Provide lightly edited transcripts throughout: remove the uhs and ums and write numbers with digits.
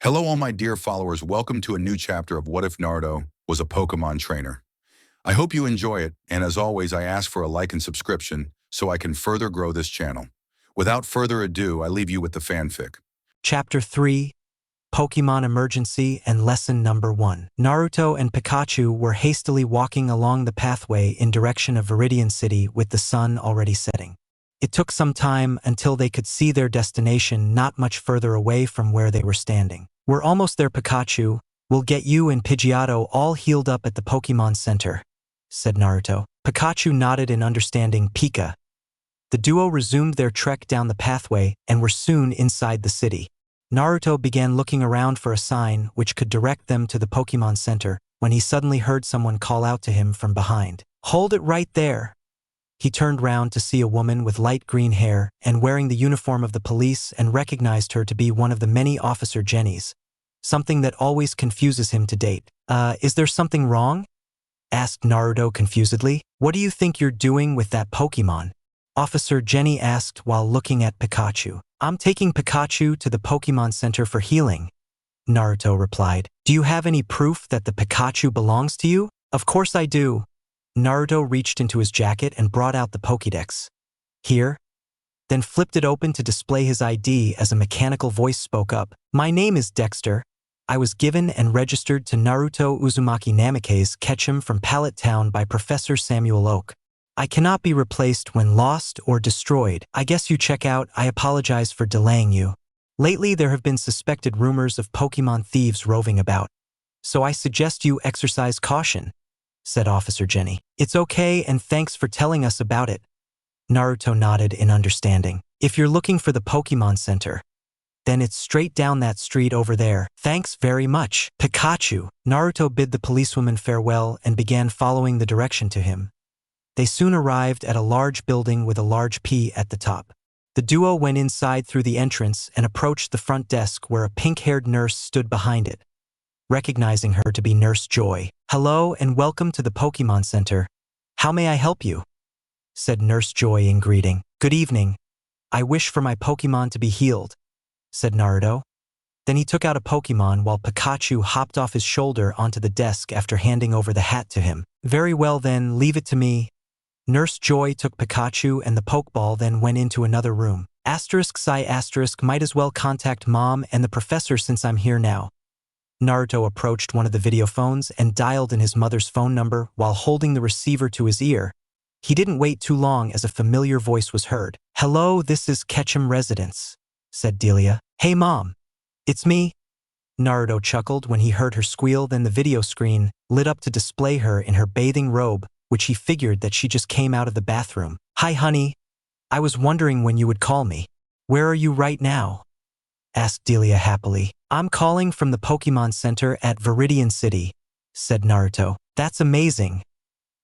Hello, all my dear followers. Welcome to a new chapter of What If Naruto Was a Pokemon Trainer. I hope you enjoy it, and as always, I ask for a like and subscription so I can further grow this channel. Without further ado, I leave you with the fanfic. Chapter 3, Pokemon Emergency and Lesson Number 1. Naruto and Pikachu were hastily walking along the pathway in direction of Viridian City with the sun already setting. It took some time until they could see their destination not much further away from where they were standing. "We're almost there, Pikachu. We'll get you and Pidgeotto all healed up at the Pokemon Center," said Naruto. Pikachu nodded in understanding. Pika. The duo resumed their trek down the pathway and were soon inside the city. Naruto began looking around for a sign which could direct them to the Pokemon Center when he suddenly heard someone call out to him from behind. "Hold it right there." He turned round to see a woman with light green hair and wearing the uniform of the police and recognized her to be one of the many Officer Jennies, something that always confuses him to date. Is there something wrong?" asked Naruto confusedly. "What do you think you're doing with that Pokemon?" Officer Jenny asked while looking at Pikachu. "I'm taking Pikachu to the Pokemon Center for healing," Naruto replied. "Do you have any proof that the Pikachu belongs to you?" "Of course I do." Naruto reached into his jacket and brought out the Pokédex. "Here?" Then flipped it open to display his ID as a mechanical voice spoke up. "My name is Dexter. I was given and registered to Naruto Uzumaki Namikaze Ketchum from Pallet Town by Professor Samuel Oak. I cannot be replaced when lost or destroyed. I guess you check out. I apologize for delaying you. Lately there have been suspected rumors of Pokemon thieves roving about, so I suggest you exercise caution," said Officer Jenny. "It's okay, and thanks for telling us about it." Naruto nodded in understanding. "If you're looking for the Pokemon Center, then it's straight down that street over there. Thanks very much, Pikachu." Naruto bid the policewoman farewell and began following the direction to him. They soon arrived at a large building with a large P at the top. The duo went inside through the entrance and approached the front desk where a pink-haired nurse stood behind it, recognizing her to be Nurse Joy. "Hello and welcome to the Pokemon Center. How may I help you?" said Nurse Joy in greeting. "Good evening. I wish for my Pokemon to be healed," said Naruto. Then he took out a Pokemon while Pikachu hopped off his shoulder onto the desk after handing over the hat to him. "Very well then, leave it to me." Nurse Joy took Pikachu and the Pokeball, then went into another room. Might as well contact Mom and the Professor since I'm here now." Naruto approached one of the video phones and dialed in his mother's phone number while holding the receiver to his ear. He didn't wait too long as a familiar voice was heard. "Hello, this is Ketchum Residence," said Delia. "Hey Mom, it's me." Naruto chuckled when he heard her squeal. Then the video screen lit up to display her in her bathing robe, which he figured that she just came out of the bathroom. "Hi honey, I was wondering when you would call me." "Where are you right now?" asked Delia happily. "I'm calling from the Pokemon Center at Viridian City," said Naruto. "That's amazing.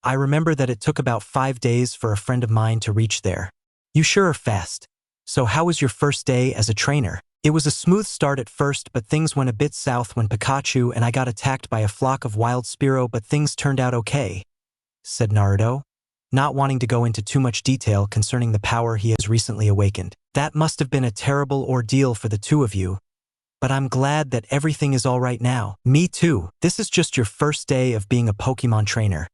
I remember that it took about 5 days for a friend of mine to reach there. You sure are fast. So how was your first day as a trainer?" "It was a smooth start at first, but things went a bit south when Pikachu and I got attacked by a flock of wild Spearow, but things turned out okay," said Naruto, not wanting to go into too much detail concerning the power he has recently awakened. "That must have been a terrible ordeal for the two of you, but I'm glad that everything is all right now." "Me too. This is just your first day of being a Pokemon trainer.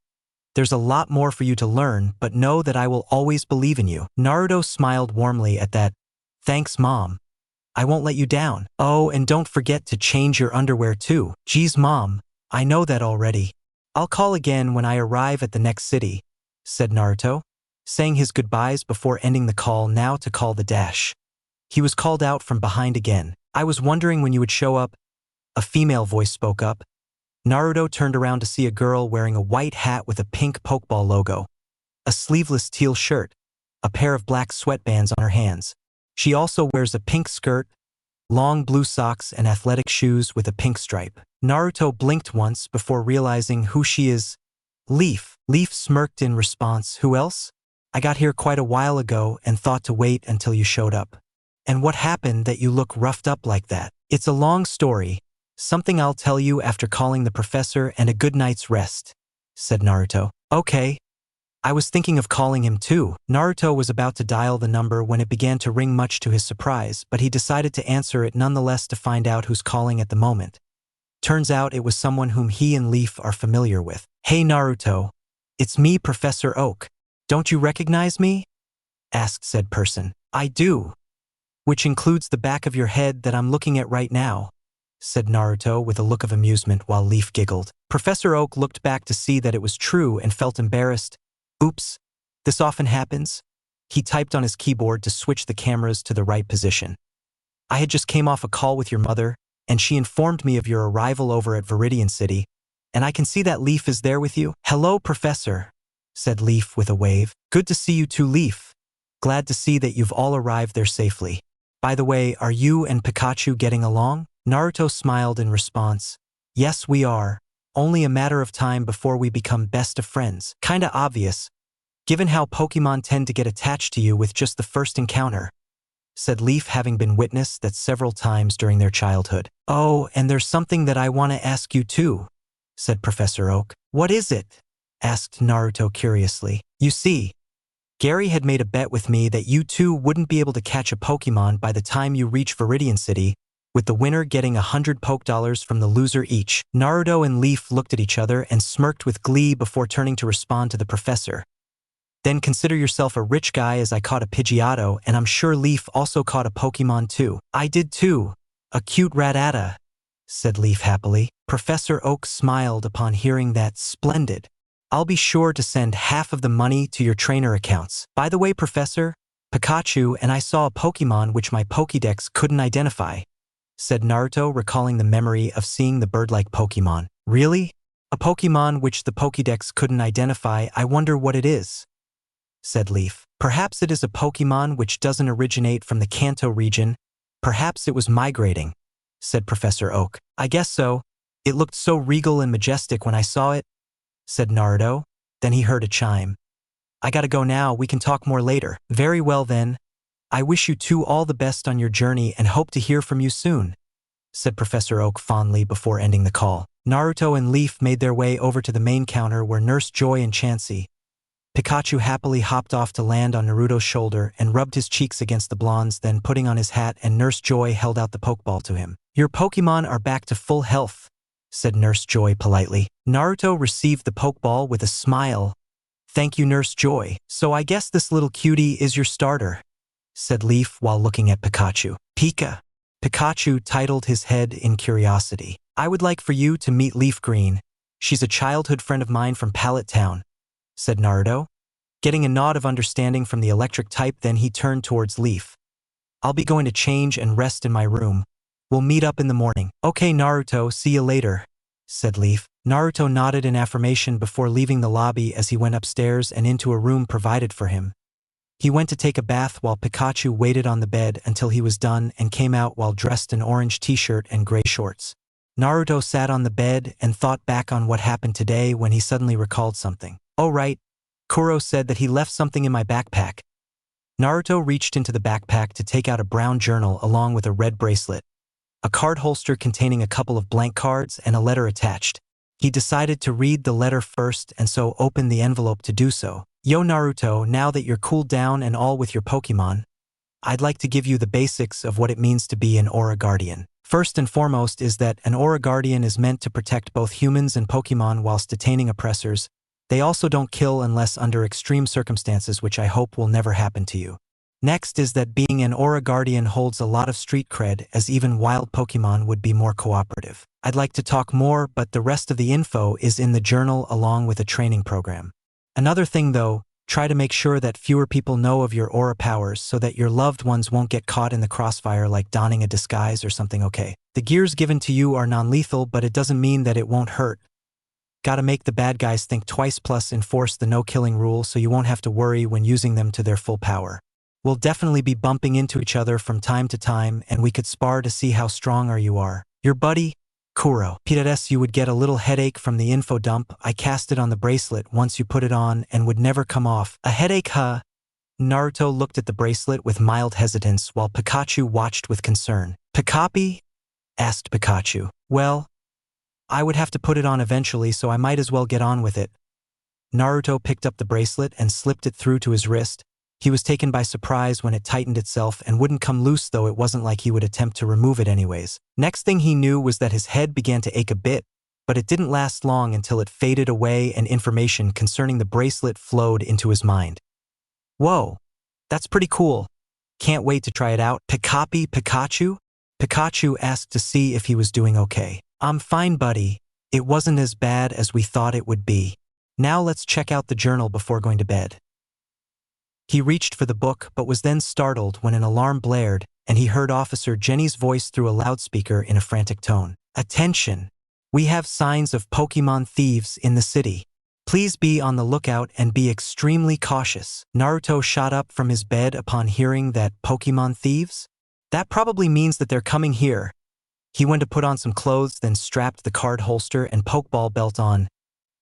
There's a lot more for you to learn, but know that I will always believe in you." Naruto smiled warmly at that. "Thanks, Mom. I won't let you down. Oh, and don't forget to change your underwear too." "Geez, Mom, I know that already. I'll call again when I arrive at the next city," said Naruto, saying his goodbyes before ending the call now to call the dash. He was called out from behind again. "I was wondering when you would show up," a female voice spoke up. Naruto turned around to see a girl wearing a white hat with a pink Pokeball logo, a sleeveless teal shirt, a pair of black sweatbands on her hands. She also wears a pink skirt, long blue socks, and athletic shoes with a pink stripe. Naruto blinked once before realizing who she is. Leaf. Leaf smirked in response. "Who else? I got here quite a while ago and thought to wait until you showed up." "And what happened that you look roughed up like that?" "It's a long story. Something I'll tell you after calling the professor, and a good night's rest," said Naruto. "Okay," I was thinking of calling him too. Naruto was about to dial the number when it began to ring, much to his surprise, but he decided to answer it nonetheless to find out who's calling at the moment. Turns out it was someone whom he and Leaf are familiar with. "Hey Naruto, it's me, Professor Oak. Don't you recognize me?" asked said person. "I do. Which includes the back of your head that I'm looking at right now," said Naruto with a look of amusement while Leaf giggled. Professor Oak looked back to see that it was true and felt embarrassed. "Oops, this often happens." He typed on his keyboard to switch the cameras to the right position. "I had just came off a call with your mother, and she informed me of your arrival over at Viridian City, and I can see that Leaf is there with you." "Hello, Professor," said Leaf with a wave. "Good to see you too, Leaf. Glad to see that you've all arrived there safely. By the way, are you and Pikachu getting along?" Naruto smiled in response. "Yes, we are. Only a matter of time before we become best of friends." "Kinda obvious, given how Pokemon tend to get attached to you with just the first encounter," said Leaf, having been witness that several times during their childhood. "Oh, and there's something that I want to ask you too," said Professor Oak. "What is it?" asked Naruto curiously. "You see, Gary had made a bet with me that you two wouldn't be able to catch a Pokemon by the time you reach Viridian City, with the winner getting 100 Poke Dollars from the loser each." Naruto and Leaf looked at each other and smirked with glee before turning to respond to the professor. "Then consider yourself a rich guy, as I caught a Pidgeotto, and I'm sure Leaf also caught a Pokemon too." "I did too. A cute Rattata," said Leaf happily. Professor Oak smiled upon hearing that. "Splendid. I'll be sure to send half of the money to your trainer accounts. By the way, Professor, Pikachu and I saw a Pokemon which my Pokédex couldn't identify," said Naruto, recalling the memory of seeing the bird-like Pokemon. "Really? A Pokemon which the Pokédex couldn't identify? I wonder what it is," said Leaf. "Perhaps it is a Pokemon which doesn't originate from the Kanto region. Perhaps it was migrating," said Professor Oak. "I guess so. It looked so regal and majestic when I saw it," said Naruto. Then he heard a chime. "I gotta go now, we can talk more later." "Very well then. I wish you two all the best on your journey and hope to hear from you soon," said Professor Oak fondly before ending the call. Naruto and Leaf made their way over to the main counter where Nurse Joy and Chansey. Pikachu happily hopped off to land on Naruto's shoulder and rubbed his cheeks against the blonde's, then putting on his hat, and Nurse Joy held out the Pokeball to him. "Your Pokemon are back to full health," said Nurse Joy politely. Naruto received the Pokeball with a smile. "Thank you, Nurse Joy. So I guess this little cutie is your starter," said Leaf while looking at Pikachu. Pikachu titled his head in curiosity. "I would like for you to meet Leaf Green. She's a childhood friend of mine from Pallet Town," said Naruto. Getting a nod of understanding from the electric type, then he turned towards Leaf. "I'll be going to change and rest in my room. We'll meet up in the morning." "Okay, Naruto, see you later," said Leaf. Naruto nodded in affirmation before leaving the lobby as he went upstairs and into a room provided for him. He went to take a bath while Pikachu waited on the bed until he was done and came out while dressed in orange t-shirt and gray shorts. Naruto sat on the bed and thought back on what happened today when he suddenly recalled something. "Oh right, Kuro said that he left something in my backpack." Naruto reached into the backpack to take out a brown journal along with a red bracelet, a card holster containing a couple of blank cards, and a letter attached. He decided to read the letter first and so opened the envelope to do so. "Yo Naruto, now that you're cooled down and all with your Pokemon, I'd like to give you the basics of what it means to be an Aura Guardian. First and foremost is that an Aura Guardian is meant to protect both humans and Pokemon whilst detaining oppressors. They also don't kill unless under extreme circumstances, which I hope will never happen to you. Next is that being an Aura Guardian holds a lot of street cred, as even wild Pokemon would be more cooperative. I'd like to talk more, but the rest of the info is in the journal along with a training program. Another thing though, try to make sure that fewer people know of your aura powers so that your loved ones won't get caught in the crossfire, like donning a disguise or something. Okay. The gears given to you are non-lethal, but it doesn't mean that it won't hurt. Gotta make the bad guys think twice, plus enforce the no-killing rule so you won't have to worry when using them to their full power. We'll definitely be bumping into each other from time to time, and we could spar to see how strong you are. Your buddy, Kuro. P.S. You would get a little headache from the info dump. I cast it on the bracelet once you put it on and would never come off. A headache, huh? Naruto looked at the bracelet with mild hesitance while Pikachu watched with concern. Pikapi? Asked Pikachu. Well, I would have to put it on eventually, so I might as well get on with it. Naruto picked up the bracelet and slipped it through to his wrist. He was taken by surprise when it tightened itself and wouldn't come loose, though it wasn't like he would attempt to remove it anyways. Next thing he knew was that his head began to ache a bit, but it didn't last long until it faded away and information concerning the bracelet flowed into his mind. Whoa, that's pretty cool. Can't wait to try it out. Pikachu? Pikachu asked to see if he was doing okay. I'm fine, buddy. It wasn't as bad as we thought it would be. Now let's check out the journal before going to bed. He reached for the book but was then startled when an alarm blared and he heard Officer Jenny's voice through a loudspeaker in a frantic tone. Attention! We have signs of Pokemon thieves in the city. Please be on the lookout and be extremely cautious. Naruto shot up from his bed upon hearing that Pokemon thieves? That probably means that they're coming here. He went to put on some clothes, then strapped the card holster and Pokeball belt on.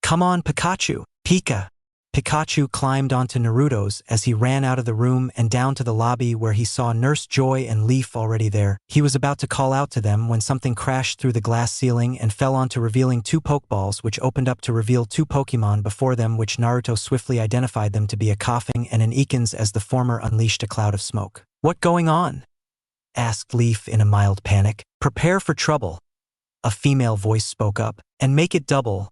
Come on, Pikachu! Pika! Pikachu climbed onto Naruto's as he ran out of the room and down to the lobby where he saw Nurse Joy and Leaf already there. He was about to call out to them when something crashed through the glass ceiling and fell onto, revealing two Pokeballs, which opened up to reveal two Pokemon before them, which Naruto swiftly identified them to be a Coughing and an Ekans as the former unleashed a cloud of smoke. What going on? Asked Leaf in a mild panic. Prepare for trouble. A female voice spoke up. And make it double.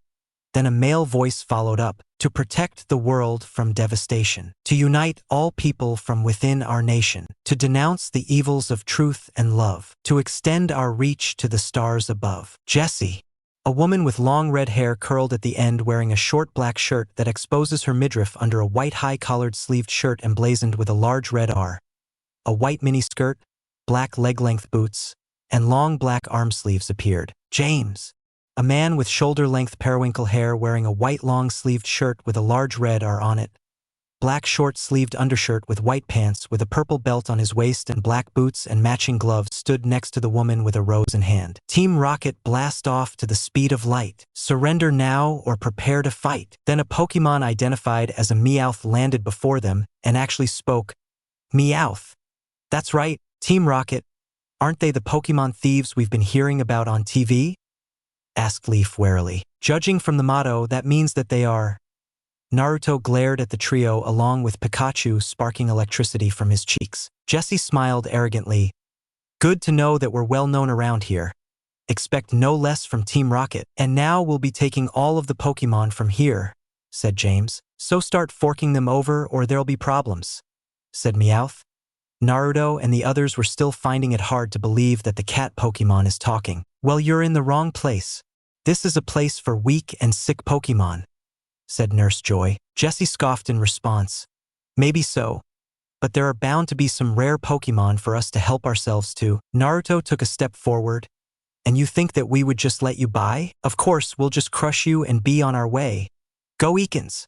Then a male voice followed up. To protect the world from devastation. To unite all people from within our nation. To denounce the evils of truth and love. To extend our reach to the stars above. Jessie. A woman with long red hair curled at the end, wearing a short black shirt that exposes her midriff under a white high-collared sleeved shirt emblazoned with a large red R. A white miniskirt, black leg-length boots, and long black arm sleeves appeared. James. A man with shoulder-length periwinkle hair wearing a white long-sleeved shirt with a large red R on it. Black short-sleeved undershirt with white pants with a purple belt on his waist and black boots and matching gloves stood next to the woman with a rose in hand. Team Rocket blast off to the speed of light. Surrender now or prepare to fight. Then a Pokemon identified as a Meowth landed before them and actually spoke. Meowth. That's right, Team Rocket. Aren't they the Pokemon thieves we've been hearing about on TV? Asked Leaf warily. Judging from the motto, that means that they are. Naruto glared at the trio along with Pikachu sparking electricity from his cheeks. Jessie smiled arrogantly. Good to know that we're well known around here. Expect no less from Team Rocket. And now we'll be taking all of the Pokemon from here, said James. So start forking them over or there'll be problems, said Meowth. Naruto and the others were still finding it hard to believe that the cat Pokemon is talking. Well, you're in the wrong place. This is a place for weak and sick Pokemon, said Nurse Joy. Jessie scoffed in response. Maybe so, but there are bound to be some rare Pokemon for us to help ourselves to. Naruto took a step forward. And you think that we would just let you by? Of course, we'll just crush you and be on our way. Go Ekans!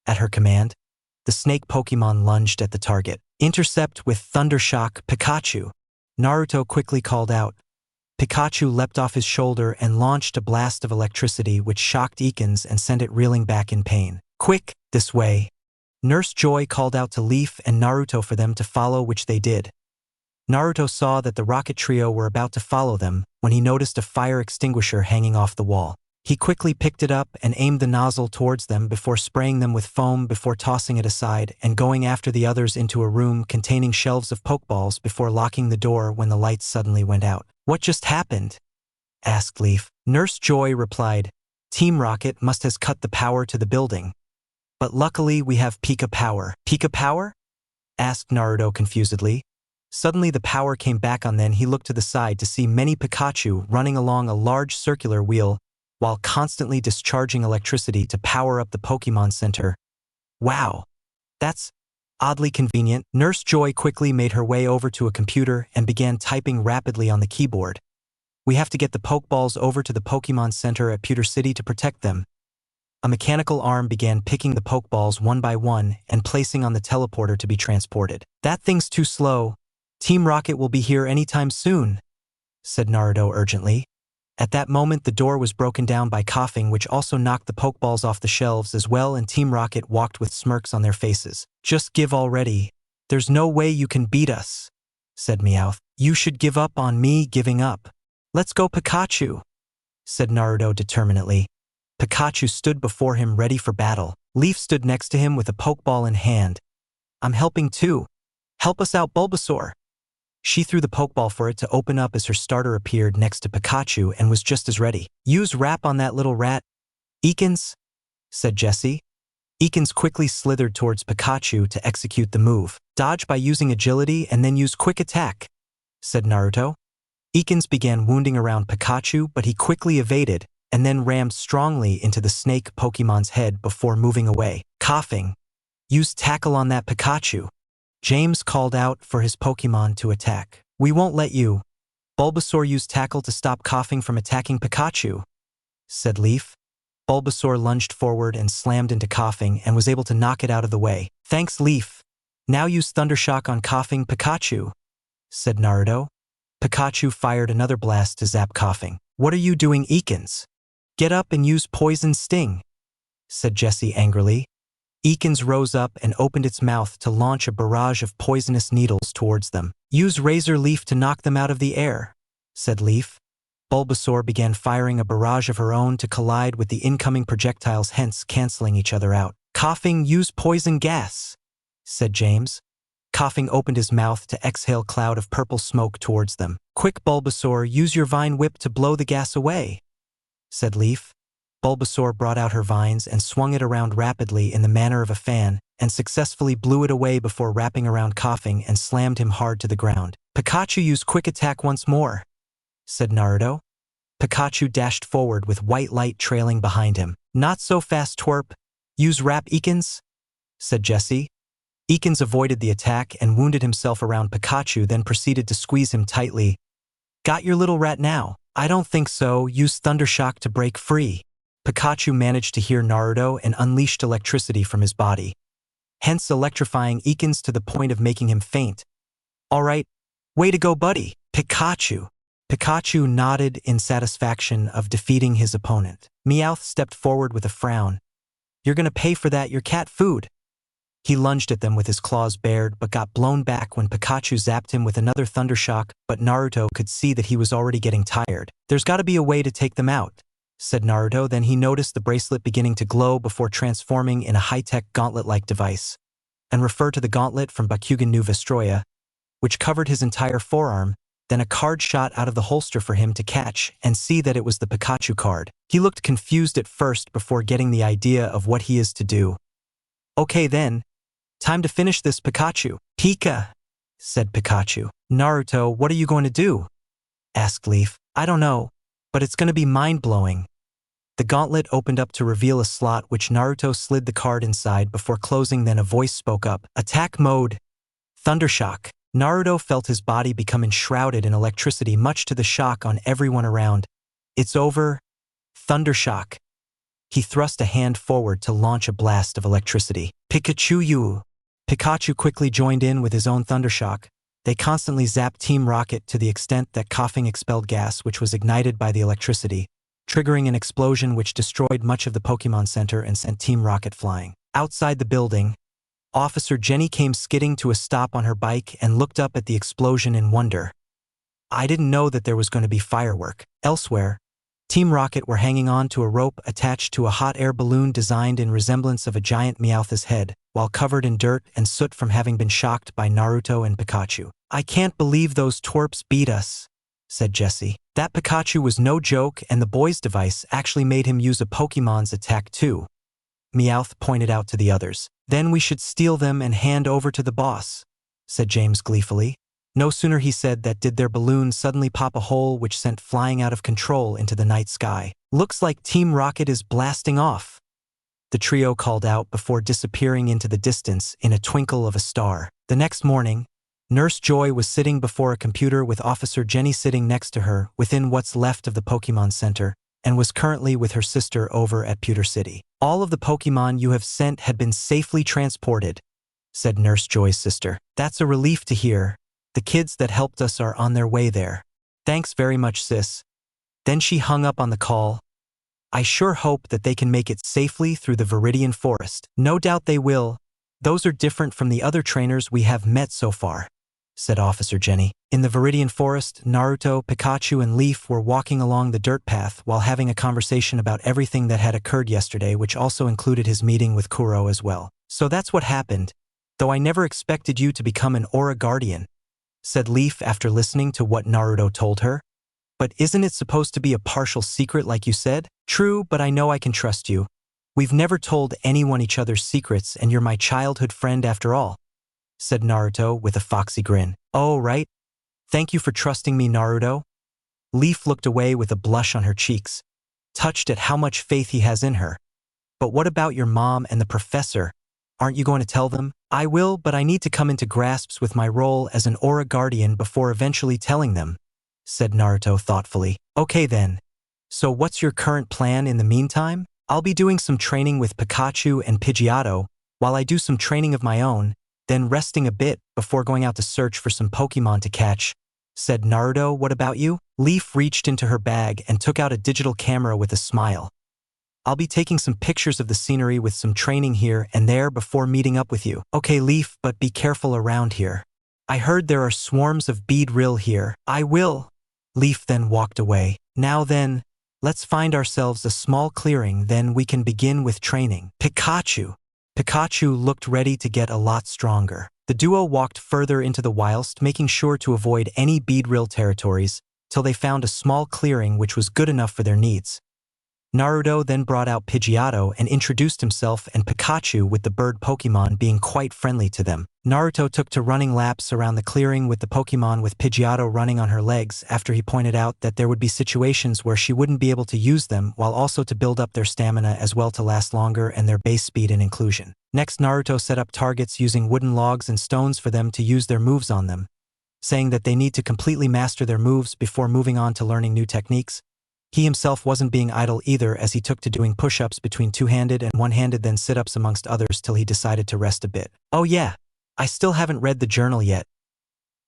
At her command, the snake Pokemon lunged at the target. Intercept with Thundershock, Pikachu. Naruto quickly called out. Pikachu leapt off his shoulder and launched a blast of electricity which shocked Ekans and sent it reeling back in pain. Quick, this way. Nurse Joy called out to Leaf and Naruto for them to follow, which they did. Naruto saw that the Rocket Trio were about to follow them when he noticed a fire extinguisher hanging off the wall. He quickly picked it up and aimed the nozzle towards them before spraying them with foam before tossing it aside and going after the others into a room containing shelves of Pokeballs before locking the door when the lights suddenly went out. What just happened? Asked Leaf. Nurse Joy replied, Team Rocket must have cut the power to the building. But luckily we have Pika Power. Pika Power? Asked Naruto confusedly. Suddenly the power came back on, then he looked to the side to see many Pikachu running along a large circular wheel while constantly discharging electricity to power up the Pokemon Center. Wow, that's oddly convenient. Nurse Joy quickly made her way over to a computer and began typing rapidly on the keyboard. We have to get the Pokeballs over to the Pokemon Center at Pewter City to protect them. A mechanical arm began picking the Pokeballs one by one and placing on the teleporter to be transported. That thing's too slow. Team Rocket will be here anytime soon, said Naruto urgently. At that moment, the door was broken down by Coughing, which also knocked the Pokeballs off the shelves as well, and Team Rocket walked with smirks on their faces. Just give already. There's no way you can beat us, said Meowth. You should give up on me giving up. Let's go, Pikachu, said Naruto determinedly. Pikachu stood before him ready for battle. Leaf stood next to him with a pokeball in hand. I'm helping too. Help us out, Bulbasaur. She threw the pokeball for it to open up as her starter appeared next to Pikachu and was just as ready. Use wrap on that little rat. Ekans, said Jessie. Ekans quickly slithered towards Pikachu to execute the move. Dodge by using agility and then use quick attack, said Naruto. Ekans began wounding around Pikachu, but he quickly evaded and then rammed strongly into the snake Pokemon's head before moving away. Coughing. Use tackle on that Pikachu. James called out for his Pokemon to attack. We won't let you. Bulbasaur used tackle to stop coughing from attacking Pikachu, said Leaf. Bulbasaur lunged forward and slammed into coughing and was able to knock it out of the way. Thanks, Leaf. Now use Thundershock on coughing Pikachu, said Naruto. Pikachu fired another blast to zap coughing. What are you doing, Ekans? Get up and use Poison Sting, said Jessie angrily. Ekans rose up and opened its mouth to launch a barrage of poisonous needles towards them. Use Razor Leaf to knock them out of the air, said Leaf. Bulbasaur began firing a barrage of her own to collide with the incoming projectiles, hence canceling each other out. Coughing, use Poison Gas, said James. Coughing opened his mouth to exhale a cloud of purple smoke towards them. Quick, Bulbasaur, use your Vine Whip to blow the gas away, said Leaf. Bulbasaur brought out her vines and swung it around rapidly in the manner of a fan and successfully blew it away before wrapping around coughing and slammed him hard to the ground. Pikachu used quick attack once more, said Naruto. Pikachu dashed forward with white light trailing behind him. Not so fast, twerp. Use Wrap, Ekans, said Jessie. Ekans avoided the attack and wounded himself around Pikachu, then proceeded to squeeze him tightly. Got your little rat now? I don't think so. Use Thundershock to break free. Pikachu managed to hear Naruto and unleashed electricity from his body, hence electrifying Ekans to the point of making him faint. All right, way to go, buddy, Pikachu. Pikachu nodded in satisfaction of defeating his opponent. Meowth stepped forward with a frown. You're gonna pay for that, your cat food. He lunged at them with his claws bared but got blown back when Pikachu zapped him with another Thundershock, but Naruto could see that he was already getting tired. There's gotta be a way to take them out, said Naruto. Then he noticed the bracelet beginning to glow before transforming in a high-tech gauntlet-like device, and referred to the gauntlet from Bakugan nu Vestroya, which covered his entire forearm. Then a card shot out of the holster for him to catch and see that it was the Pikachu card. He looked confused at first before getting the idea of what he is to do. Okay then, time to finish this, Pikachu. Pika, said Pikachu. Naruto, what are you going to do? Asked Leaf. I don't know, but it's going to be mind-blowing. The gauntlet opened up to reveal a slot which Naruto slid the card inside before closing. Then a voice spoke up. Attack mode. Thundershock. Naruto felt his body become enshrouded in electricity, much to the shock on everyone around. It's over. Thundershock. He thrust a hand forward to launch a blast of electricity. Pikachu you. Pikachu quickly joined in with his own Thundershock. They constantly zapped Team Rocket to the extent that coughing expelled gas which was ignited by the electricity, triggering an explosion which destroyed much of the Pokemon Center and sent Team Rocket flying. Outside the building, Officer Jenny came skidding to a stop on her bike and looked up at the explosion in wonder. I didn't know that there was going to be firework. Elsewhere, Team Rocket were hanging on to a rope attached to a hot air balloon designed in resemblance of a giant Meowth's head, while covered in dirt and soot from having been shocked by Naruto and Pikachu. I can't believe those twerps beat us, said Jessie. That Pikachu was no joke, and the boy's device actually made him use a Pokemon's attack too. Meowth pointed out to the others. Then we should steal them and hand over to the boss, said James gleefully. No sooner he said that did their balloon suddenly pop a hole which sent flying out of control into the night sky. Looks like Team Rocket is blasting off, the trio called out before disappearing into the distance in a twinkle of a star. The next morning, Nurse Joy was sitting before a computer with Officer Jenny sitting next to her within what's left of the Pokemon Center, and was currently with her sister over at Pewter City. All of the Pokemon you have sent had been safely transported, said Nurse Joy's sister. That's a relief to hear. The kids that helped us are on their way there. Thanks very much, sis. Then she hung up on the call. I sure hope that they can make it safely through the Viridian Forest. No doubt they will. Those are different from the other trainers we have met so far, said Officer Jenny. In the Viridian Forest, Naruto, Pikachu, and Leaf were walking along the dirt path while having a conversation about everything that had occurred yesterday, which also included his meeting with Kuro as well. So that's what happened, though I never expected you to become an Aura Guardian, said Leaf after listening to what Naruto told her. But isn't it supposed to be a partial secret like you said? True, but I know I can trust you. We've never told anyone each other's secrets, and you're my childhood friend after all, said Naruto with a foxy grin. Oh, right. Thank you for trusting me, Naruto. Leaf looked away with a blush on her cheeks, touched at how much faith he has in her. But what about your mom and the professor? Aren't you going to tell them? I will, but I need to come into grasps with my role as an Aura Guardian before eventually telling them, said Naruto thoughtfully. Okay then. So what's your current plan in the meantime? I'll be doing some training with Pikachu and Pidgeotto while I do some training of my own, then resting a bit before going out to search for some Pokemon to catch, said Naruto. What about you? Leaf reached into her bag and took out a digital camera with a smile. I'll be taking some pictures of the scenery with some training here and there before meeting up with you. Okay, Leaf, but be careful around here. I heard there are swarms of beedrill here. I will. Leaf then walked away. Now then, let's find ourselves a small clearing, then we can begin with training. Pikachu! Pikachu looked ready to get a lot stronger. The duo walked further into the whilst making sure to avoid any beedrill territories till they found a small clearing which was good enough for their needs. Naruto then brought out Pidgeotto and introduced himself and Pikachu, with the bird Pokemon being quite friendly to them. Naruto took to running laps around the clearing with the Pokemon, with Pidgeotto running on her legs after he pointed out that there would be situations where she wouldn't be able to use them, while also to build up their stamina as well to last longer and their base speed and inclusion. Next, Naruto set up targets using wooden logs and stones for them to use their moves on them, saying that they need to completely master their moves before moving on to learning new techniques. He himself wasn't being idle either, as he took to doing push-ups between two-handed and one-handed, then sit-ups amongst others till he decided to rest a bit. Oh yeah, I still haven't read the journal yet.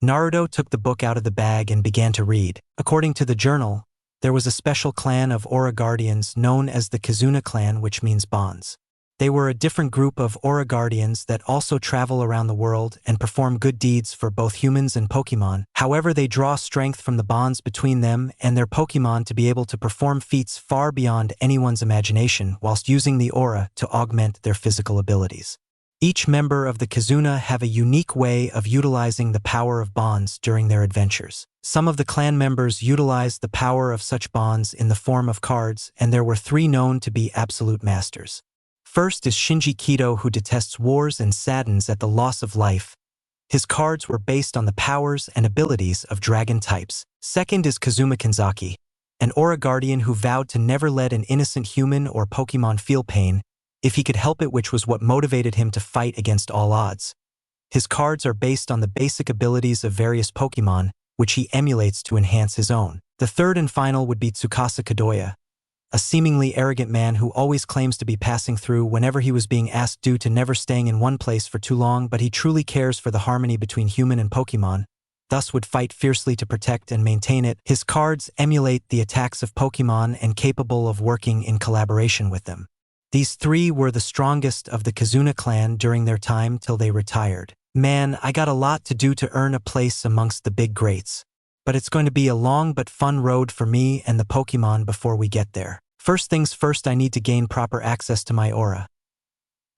Naruto took the book out of the bag and began to read. According to the journal, there was a special clan of Aura Guardians known as the Kizuna clan, which means bonds. They were a different group of Aura Guardians that also travel around the world and perform good deeds for both humans and Pokemon. However, they draw strength from the bonds between them and their Pokemon to be able to perform feats far beyond anyone's imagination, whilst using the aura to augment their physical abilities. Each member of the Kizuna have a unique way of utilizing the power of bonds during their adventures. Some of the clan members utilized the power of such bonds in the form of cards, and there were 3 known to be absolute masters. First is Shinji Kido, who detests wars and saddens at the loss of life. His cards were based on the powers and abilities of dragon types. Second is Kazuma Kanzaki, an Aura Guardian who vowed to never let an innocent human or Pokemon feel pain if he could help it, which was what motivated him to fight against all odds. His cards are based on the basic abilities of various Pokemon, which he emulates to enhance his own. The third and final would be Tsukasa Kadoya, a seemingly arrogant man who always claims to be passing through whenever he was being asked, due to never staying in one place for too long, but he truly cares for the harmony between human and Pokemon, thus would fight fiercely to protect and maintain it. His cards emulate the attacks of Pokemon and capable of working in collaboration with them. These 3 were the strongest of the Kizuna clan during their time till they retired. Man, I got a lot to do to earn a place amongst the big greats. But it's going to be a long but fun road for me and the Pokemon before we get there. First things first, I need to gain proper access to my aura.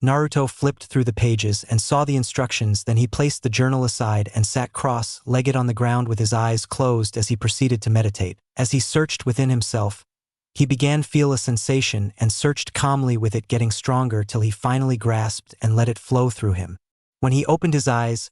Naruto flipped through the pages and saw the instructions, then he placed the journal aside and sat cross-legged on the ground with his eyes closed as he proceeded to meditate. As he searched within himself, he began to feel a sensation and searched calmly with it getting stronger till he finally grasped and let it flow through him. When he opened his eyes,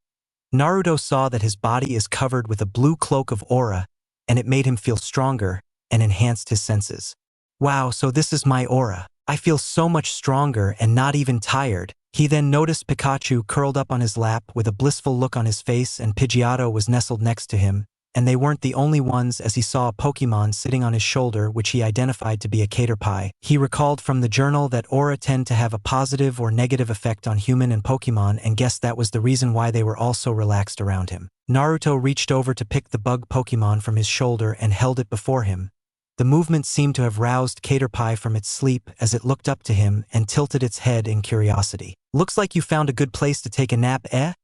Naruto saw that his body is covered with a blue cloak of aura, and it made him feel stronger and enhanced his senses. Wow, so this is my aura. I feel so much stronger and not even tired. He then noticed Pikachu curled up on his lap with a blissful look on his face, and Pidgeotto was nestled next to him, and they weren't the only ones, as he saw a Pokemon sitting on his shoulder which he identified to be a Caterpie. He recalled from the journal that aura tend to have a positive or negative effect on human and Pokemon, and guessed that was the reason why they were all so relaxed around him. Naruto reached over to pick the bug Pokemon from his shoulder and held it before him. The movement seemed to have roused Caterpie from its sleep as it looked up to him and tilted its head in curiosity. Looks like you found a good place to take a nap, eh?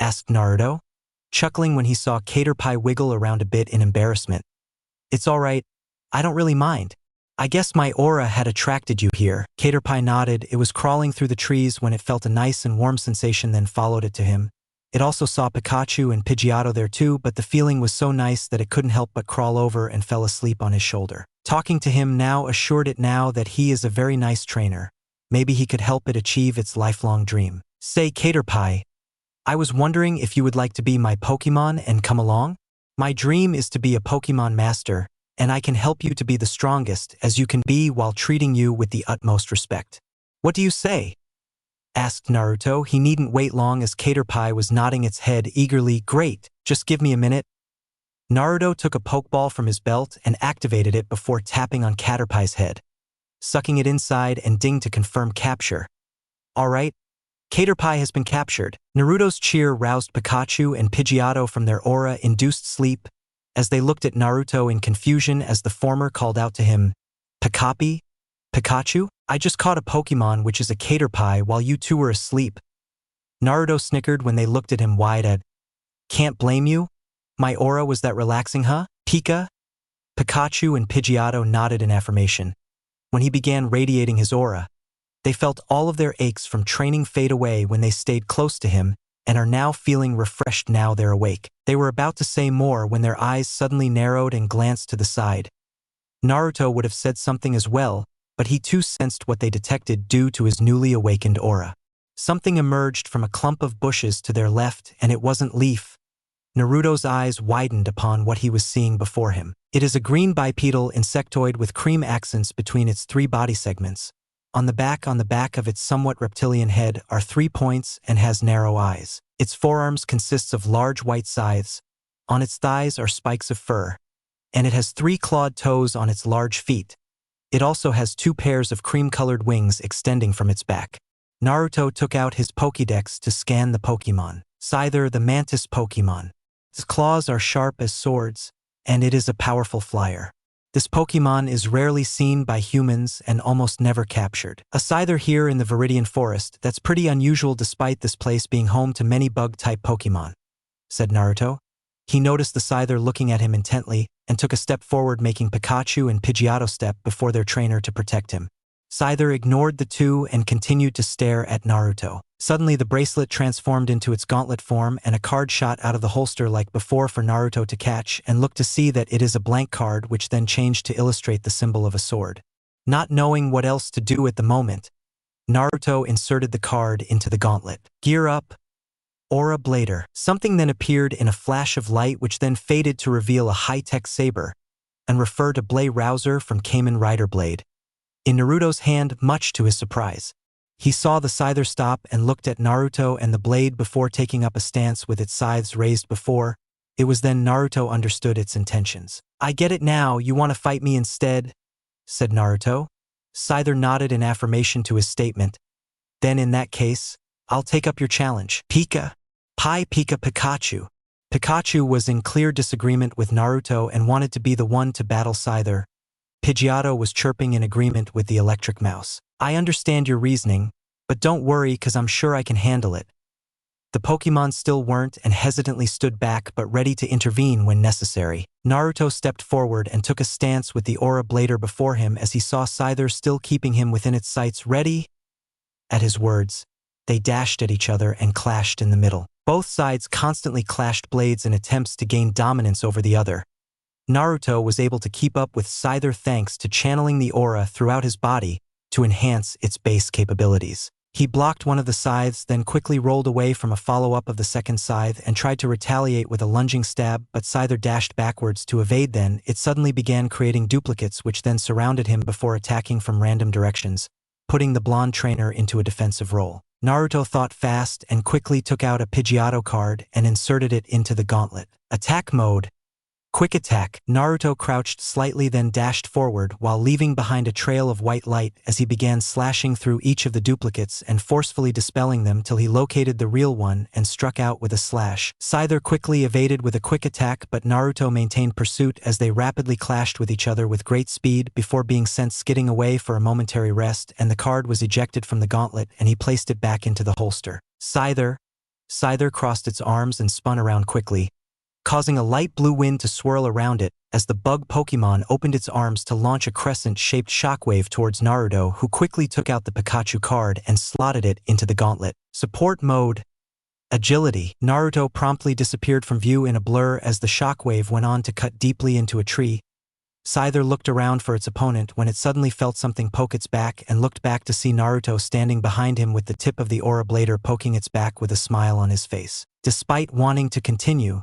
Asked Naruto. chuckling when he saw Caterpie wiggle around a bit in embarrassment. "It's all right. I don't really mind. I guess my aura had attracted you here." Caterpie nodded. It was crawling through the trees when it felt a nice and warm sensation, then followed it to him. It also saw Pikachu and Pidgeotto there too, but the feeling was so nice that it couldn't help but crawl over and fell asleep on his shoulder. Talking to him now assured it now that he is a very nice trainer. Maybe he could help it achieve its lifelong dream. "Say, Caterpie, I was wondering if you would like to be my Pokemon and come along? My dream is to be a Pokemon master, and I can help you to be the strongest as you can be while treating you with the utmost respect. What do you say?" asked Naruto. He needn't wait long as Caterpie was nodding its head eagerly. "Great, just give me a minute." Naruto took a Pokeball from his belt and activated it before tapping on Caterpie's head, sucking it inside and ding to confirm capture. "All right, Caterpie has been captured." Naruto's cheer roused Pikachu and Pidgeotto from their aura-induced sleep as they looked at Naruto in confusion as the former called out to him, Pikachu? I just caught a Pokemon which is a Caterpie while you two were asleep." Naruto snickered when they looked at him wide-eyed. "Can't blame you. My aura was that relaxing, huh, Pika?" Pikachu and Pidgeotto nodded in affirmation. When he began radiating his aura, they felt all of their aches from training fade away when they stayed close to him and are now feeling refreshed now they're awake. They were about to say more when their eyes suddenly narrowed and glanced to the side. Naruto would have said something as well, but he too sensed what they detected due to his newly awakened aura. Something emerged from a clump of bushes to their left, and it wasn't Leaf. Naruto's eyes widened upon what he was seeing before him. It is a green bipedal insectoid with cream accents between its three body segments. On the back of its somewhat reptilian head are 3 points and has narrow eyes. Its forearms consists of large white scythes. On its thighs are spikes of fur. And it has 3 clawed toes on its large feet. It also has 2 pairs of cream-colored wings extending from its back. Naruto took out his Pokédex to scan the Pokemon. Scyther, the mantis Pokemon. Its claws are sharp as swords, and it is a powerful flyer. This Pokemon is rarely seen by humans and almost never captured. A Scyther here in the Viridian Forest, that's pretty unusual despite this place being home to many bug-type Pokemon, said Naruto. He noticed the Scyther looking at him intently and took a step forward, making Pikachu and Pidgeotto step before their trainer to protect him. Scyther ignored the two and continued to stare at Naruto. Suddenly the bracelet transformed into its gauntlet form and a card shot out of the holster like before for Naruto to catch and look to see that it is a blank card, which then changed to illustrate the symbol of a sword. Not knowing what else to do at the moment, Naruto inserted the card into the gauntlet. Gear up. Aura Blader. Something then appeared in a flash of light which then faded to reveal a high-tech saber and refer to Blade Rouser from Kamen Rider Blade. In Naruto's hand, much to his surprise, he saw the Scyther stop and looked at Naruto and the blade before taking up a stance with its scythes raised before. It was then Naruto understood its intentions. "I get it now, you want to fight me instead," said Naruto. Scyther nodded in affirmation to his statement. "Then in that case, I'll take up your challenge." Pika Pikachu. Pikachu was in clear disagreement with Naruto and wanted to be the one to battle Scyther. Pidgeotto was chirping in agreement with the electric mouse. "I understand your reasoning, but don't worry, 'cause I'm sure I can handle it." The Pokemon still weren't and hesitantly stood back but ready to intervene when necessary. Naruto stepped forward and took a stance with the Aura Blader before him as he saw Scyther still keeping him within its sights. "Ready?" At his words, they dashed at each other and clashed in the middle. Both sides constantly clashed blades in attempts to gain dominance over the other. Naruto was able to keep up with Scyther thanks to channeling the aura throughout his body to enhance its base capabilities. He blocked one of the scythes, then quickly rolled away from a follow-up of the second scythe and tried to retaliate with a lunging stab, but Scyther dashed backwards to evade. Then it suddenly began creating duplicates which then surrounded him before attacking from random directions, putting the blonde trainer into a defensive role. Naruto thought fast and quickly took out a Pidgeotto card and inserted it into the gauntlet. Attack mode. Quick attack. Naruto crouched slightly then dashed forward while leaving behind a trail of white light as he began slashing through each of the duplicates and forcefully dispelling them till he located the real one and struck out with a slash. Scyther quickly evaded with a quick attack, but Naruto maintained pursuit as they rapidly clashed with each other with great speed before being sent skidding away for a momentary rest, and the card was ejected from the gauntlet and he placed it back into the holster. Scyther, Scyther crossed its arms and spun around quickly, causing a light blue wind to swirl around it as the bug Pokemon opened its arms to launch a crescent-shaped shockwave towards Naruto, who quickly took out the Pikachu card and slotted it into the gauntlet. Support mode. Agility. Naruto promptly disappeared from view in a blur as the shockwave went on to cut deeply into a tree. Scyther looked around for its opponent when it suddenly felt something poke its back and looked back to see Naruto standing behind him with the tip of the aura blader poking its back with a smile on his face. Despite wanting to continue,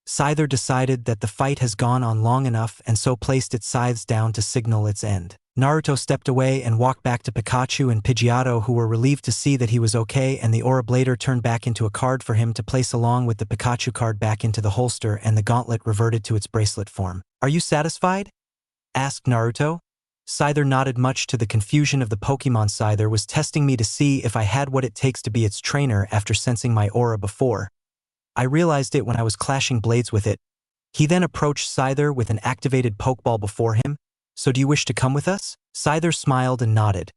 Scyther decided that the fight has gone on long enough and so placed its scythes down to signal its end. Naruto stepped away and walked back to Pikachu and Pidgeotto, who were relieved to see that he was okay, and the aura blader turned back into a card for him to place along with the Pikachu card back into the holster, and the gauntlet reverted to its bracelet form. "Are you satisfied?" asked Naruto. Scyther nodded, much to the confusion of the Pokemon. Scyther was testing me to see if I had what it takes to be its trainer after sensing my aura before. I realized it when I was clashing blades with it. He then approached Scyther with an activated Pokeball before him. "So do you wish to come with us?" Scyther smiled and nodded.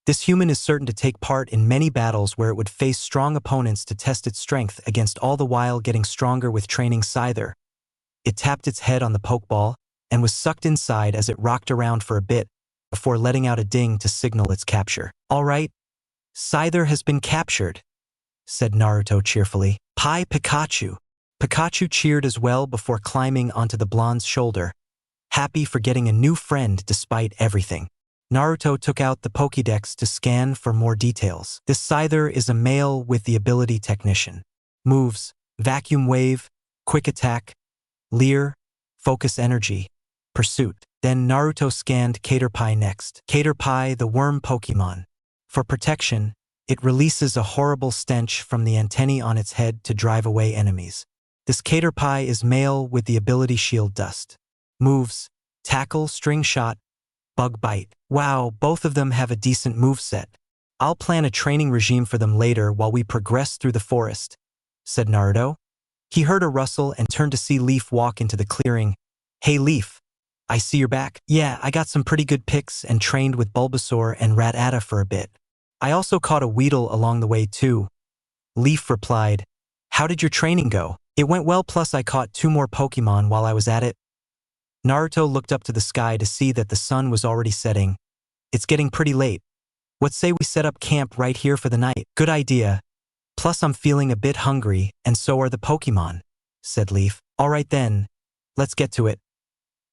This human is certain to take part in many battles where it would face strong opponents to test its strength against, all the while getting stronger with training. Scyther. It tapped its head on the Pokeball and was sucked inside as it rocked around for a bit before letting out a ding to signal its capture. "All right, Scyther has been captured," said Naruto cheerfully. "Pi Pikachu." Pikachu cheered as well before climbing onto the blonde's shoulder, happy for getting a new friend despite everything. Naruto took out the Pokédex to scan for more details. This Scyther is a male with the ability Technician. Moves: Vacuum Wave, Quick Attack, Leer, Focus Energy, Pursuit. Then Naruto scanned Caterpie next. Caterpie, the worm Pokemon. For protection, it releases a horrible stench from the antennae on its head to drive away enemies. This Caterpie is male with the ability Shield Dust. Moves: Tackle, String Shot, Bug Bite. Wow, both of them have a decent moveset. "I'll plan a training regime for them later while we progress through the forest," said Naruto. He heard a rustle and turned to see Leaf walk into the clearing. "Hey Leaf, I see you're back." "Yeah, I got some pretty good picks and trained with Bulbasaur and Rattata for a bit. I also caught a Weedle along the way too," Leaf replied. "How did your training go?" "It went well, plus I caught 2 more Pokemon while I was at it." Naruto looked up to the sky to see that the sun was already setting. "It's getting pretty late. What say we set up camp right here for the night?" "Good idea. Plus I'm feeling a bit hungry, and so are the Pokemon," said Leaf. "All right then, let's get to it."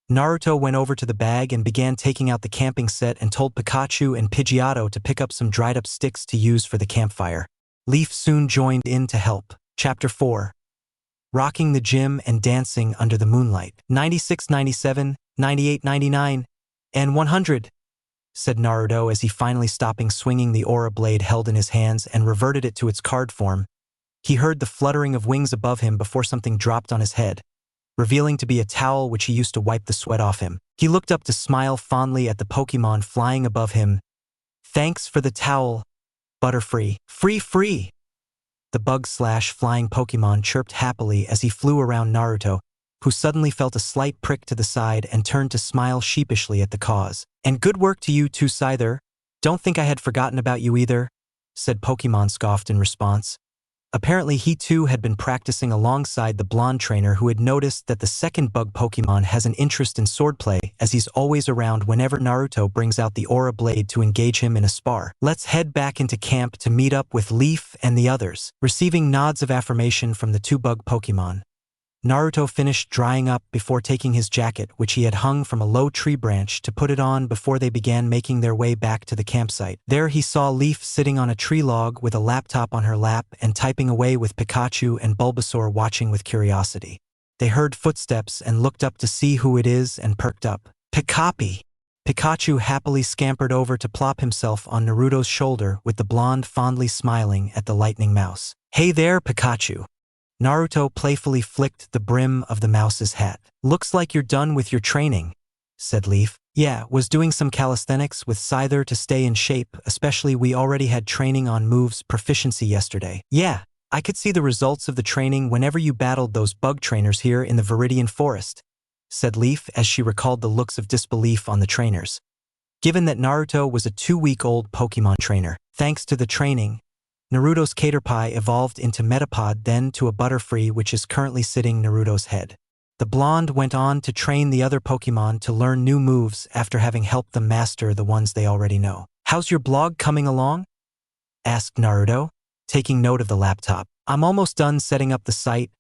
Naruto went over to the bag and began taking out the camping set and told Pikachu and Pidgeotto to pick up some dried up sticks to use for the campfire. Leaf soon joined in to help. Chapter 4. Rocking the gym and dancing under the moonlight. 96, 97, 98, 99, and 100, said Naruto as he finally stopping swinging the aura blade held in his hands and reverted it to its card form. He heard the fluttering of wings above him before something dropped on his head, revealing to be a towel which he used to wipe the sweat off him. He looked up to smile fondly at the Pokemon flying above him. "Thanks for the towel, Butterfree." Free! The bug/flying Pokemon chirped happily as he flew around Naruto, who suddenly felt a slight prick to the side and turned to smile sheepishly at the cause. "And good work to you too, Scyther. Don't think I had forgotten about you either," said Pokemon scoffed in response. Apparently he too had been practicing alongside the blonde trainer, who had noticed that the second bug Pokemon has an interest in swordplay, as he's always around whenever Naruto brings out the aura blade to engage him in a spar. "Let's head back into camp to meet up with Leaf and the others." Receiving nods of affirmation from the 2 bug Pokemon, Naruto finished drying up before taking his jacket, which he had hung from a low tree branch, to put it on before they began making their way back to the campsite. There he saw Leaf sitting on a tree log with a laptop on her lap and typing away, with Pikachu and Bulbasaur watching with curiosity. They heard footsteps and looked up to see who it is and perked up. "Pikapi!" Pikachu happily scampered over to plop himself on Naruto's shoulder, with the blonde fondly smiling at the lightning mouse. "Hey there, Pikachu." Naruto playfully flicked the brim of the mouse's hat. "Looks like you're done with your training," said Leaf. "Yeah, was doing some calisthenics with Scyther to stay in shape, especially we already had training on moves proficiency yesterday." "Yeah, I could see the results of the training whenever you battled those bug trainers here in the Viridian Forest," said Leaf as she recalled the looks of disbelief on the trainers. Given that Naruto was a 2-week-old Pokemon trainer, thanks to the training, Naruto's Caterpie evolved into Metapod, then to a Butterfree, which is currently sitting Naruto's head. The blonde went on to train the other Pokemon to learn new moves after having helped them master the ones they already know. "How's your blog coming along?" asked Naruto, taking note of the laptop. "I'm almost done setting up the site,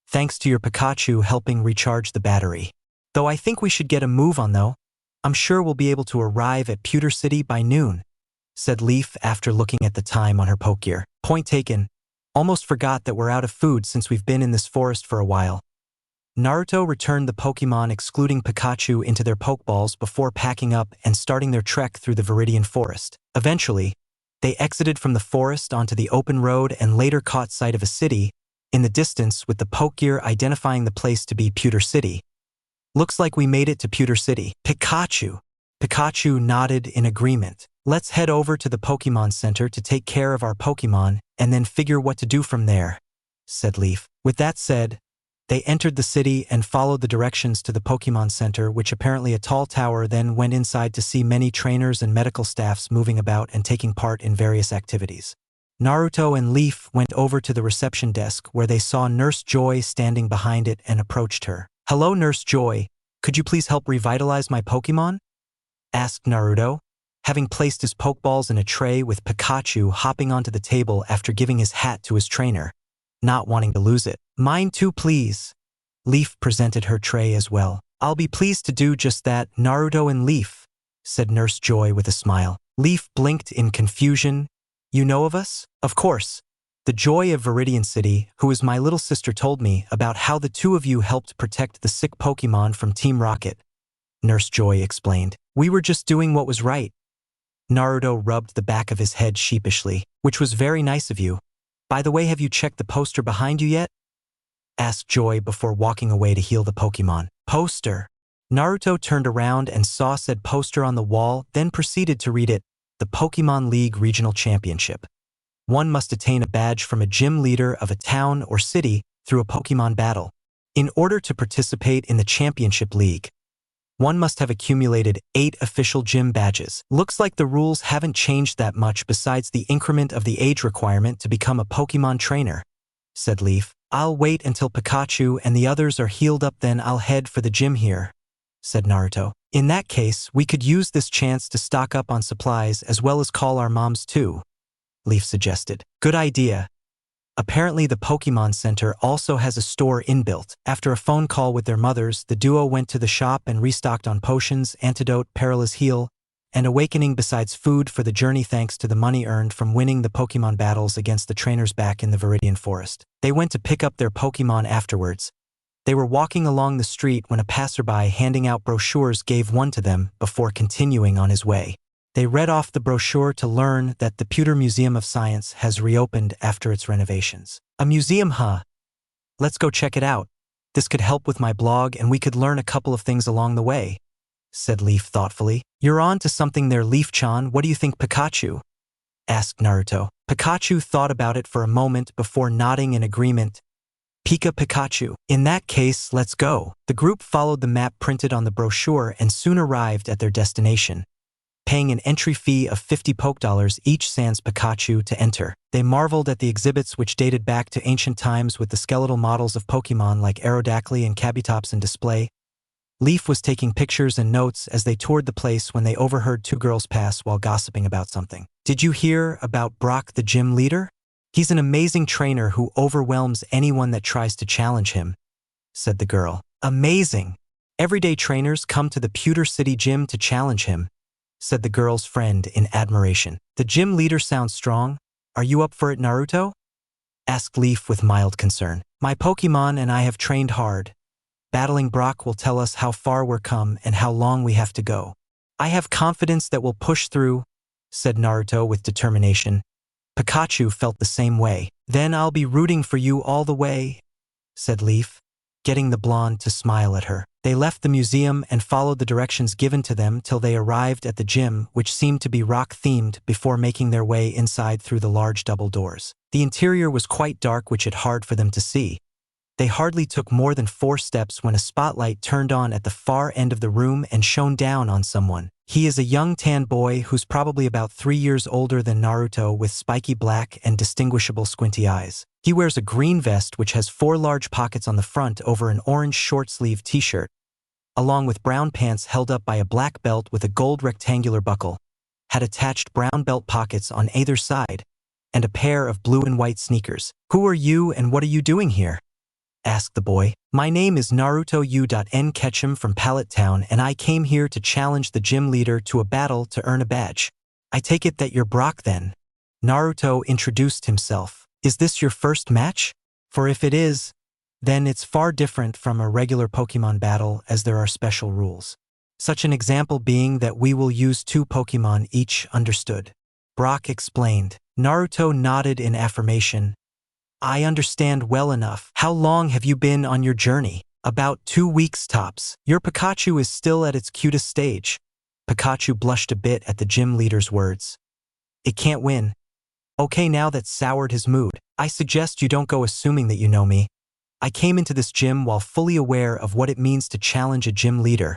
thanks to your Pikachu helping recharge the battery. Though I think we should get a move on though. I'm sure we'll be able to arrive at Pewter City by noon," said Leaf after looking at the time on her Pokegear. "Point taken. Almost forgot that we're out of food since we've been in this forest for a while." Naruto returned the Pokemon excluding Pikachu into their Pokeballs before packing up and starting their trek through the Viridian Forest. Eventually, they exited from the forest onto the open road and later caught sight of a city in the distance, with the Pokegear identifying the place to be Pewter City. "Looks like we made it to Pewter City." Pikachu. Pikachu nodded in agreement. "Let's head over to the Pokemon Center to take care of our Pokemon and then figure what to do from there," said Leaf. With that said, they entered the city and followed the directions to the Pokemon Center, which apparently a tall tower, then went inside to see many trainers and medical staffs moving about and taking part in various activities. Naruto and Leaf went over to the reception desk where they saw Nurse Joy standing behind it and approached her. "Hello, Nurse Joy. Could you please help revitalize my Pokemon?" asked Naruto, having placed his Pokeballs in a tray, with Pikachu hopping onto the table after giving his hat to his trainer, not wanting to lose it. "Mine too, please." Leaf presented her tray as well. "I'll be pleased to do just that, Naruto and Leaf," said Nurse Joy with a smile. Leaf blinked in confusion. "You know of us?" "Of course. The Joy of Viridian City, who is my little sister, told me about how the two of you helped protect the sick Pokemon from Team Rocket," Nurse Joy explained. "We were just doing what was right." Naruto rubbed the back of his head sheepishly. "Which was very nice of you. By the way, have you checked the poster behind you yet?" asked Joy before walking away to heal the Pokemon. "Poster?" Naruto turned around and saw said poster on the wall, then proceeded to read it. "The Pokemon League Regional Championship. One must attain a badge from a gym leader of a town or city through a Pokemon battle. In order to participate in the Championship League, one must have accumulated 8 official gym badges. Looks like the rules haven't changed that much besides the increment of the age requirement to become a Pokemon trainer," said Leaf. "I'll wait until Pikachu and the others are healed up, then I'll head for the gym here," said Naruto. "In that case, we could use this chance to stock up on supplies as well as call our moms too," Leaf suggested. "Good idea. Apparently the Pokemon Center also has a store inbuilt." After a phone call with their mothers, the duo went to the shop and restocked on potions, antidote, perilous heal, and awakening, besides food for the journey thanks to the money earned from winning the Pokemon battles against the trainers back in the Viridian Forest. They went to pick up their Pokemon afterwards. They were walking along the street when a passerby handing out brochures gave one to them before continuing on his way. They read off the brochure to learn that the Pewter Museum of Science has reopened after its renovations. "A museum, huh? Let's go check it out. This could help with my blog and we could learn a couple of things along the way," said Leaf thoughtfully. "You're on to something there, Leaf-chan. What do you think, Pikachu?" asked Naruto. Pikachu thought about it for a moment before nodding in agreement. "Pika Pikachu. In that case, let's go." The group followed the map printed on the brochure and soon arrived at their destination, paying an entry fee of 50 Pokedollars each sans Pikachu to enter. They marveled at the exhibits, which dated back to ancient times, with the skeletal models of Pokemon like Aerodactyl and Kabutops in display. Leaf was taking pictures and notes as they toured the place when they overheard 2 girls pass while gossiping about something. "Did you hear about Brock, the gym leader? He's an amazing trainer who overwhelms anyone that tries to challenge him," said the girl. "Amazing. Everyday trainers come to the Pewter City gym to challenge him," said the girl's friend in admiration. "The gym leader sounds strong. Are you up for it, Naruto?" asked Leaf with mild concern. "My Pokemon and I have trained hard. Battling Brock will tell us how far we're come and how long we have to go. I have confidence that we'll push through," said Naruto with determination. Pikachu felt the same way. "Then I'll be rooting for you all the way," said Leaf, getting the blonde to smile at her. They left the museum and followed the directions given to them till they arrived at the gym, which seemed to be rock-themed, before making their way inside through the large double doors. The interior was quite dark, which it hard for them to see. They hardly took more than 4 steps when a spotlight turned on at the far end of the room and shone down on someone. He is a young tan boy who's probably about 3 years older than Naruto with spiky black and distinguishable squinty eyes. He wears a green vest which has 4 large pockets on the front over an orange short-sleeved t-shirt, along with brown pants held up by a black belt with a gold rectangular buckle, had attached brown belt pockets on either side, and a pair of blue and white sneakers. "Who are you and what are you doing here?" asked the boy. "My name is Naruto U.N. Ketchum from Pallet Town, and I came here to challenge the gym leader to a battle to earn a badge. I take it that you're Brock then." Naruto introduced himself. "Is this your first match? For if it is, then it's far different from a regular Pokemon battle as there are special rules. Such an example being that we will use 2 Pokemon each, understood?" Brock explained. Naruto nodded in affirmation. "I understand well enough. How long have you been on your journey?" "About 2 weeks tops. Your Pikachu is still at its cutest stage." Pikachu blushed a bit at the gym leader's words. "It can't win." "Okay, now that soured his mood, I suggest you don't go assuming that you know me. I came into this gym while fully aware of what it means to challenge a gym leader,"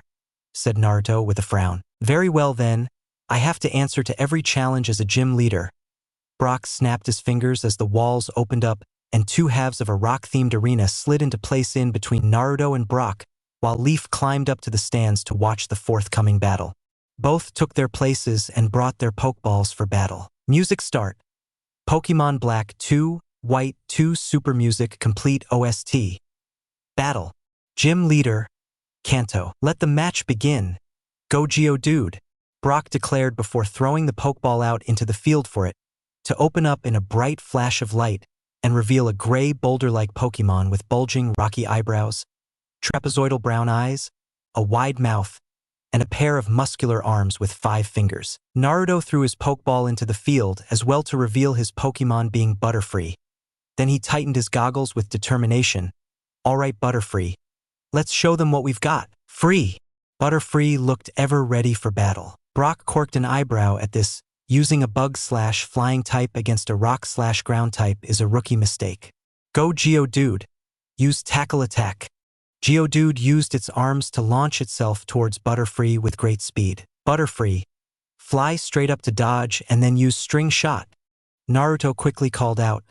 said Naruto with a frown. "Very well then, I have to answer to every challenge as a gym leader." Brock snapped his fingers as the walls opened up and 2 halves of a rock-themed arena slid into place in between Naruto and Brock, while Leaf climbed up to the stands to watch the forthcoming battle. Both took their places and brought their Pokeballs for battle. Music start. Pokemon Black 2, White 2 Super Music Complete OST. Battle. Gym Leader, Kanto. "Let the match begin. Go Geodude," Brock declared before throwing the Pokeball out into the field for it, to open up in a bright flash of light and reveal a gray boulder-like Pokemon with bulging rocky eyebrows, trapezoidal brown eyes, a wide mouth, and a pair of muscular arms with 5 fingers. Naruto threw his Pokeball into the field as well to reveal his Pokemon being Butterfree. Then he tightened his goggles with determination. "All right, Butterfree. Let's show them what we've got. Free!" Butterfree looked ever ready for battle. Brock corked an eyebrow at this. Using a bug/flying type against a rock/ground type is a rookie mistake. "Go Geodude. Use Tackle Attack." Geodude used its arms to launch itself towards Butterfree with great speed. "Butterfree, fly straight up to dodge and then use String Shot," Naruto quickly called out.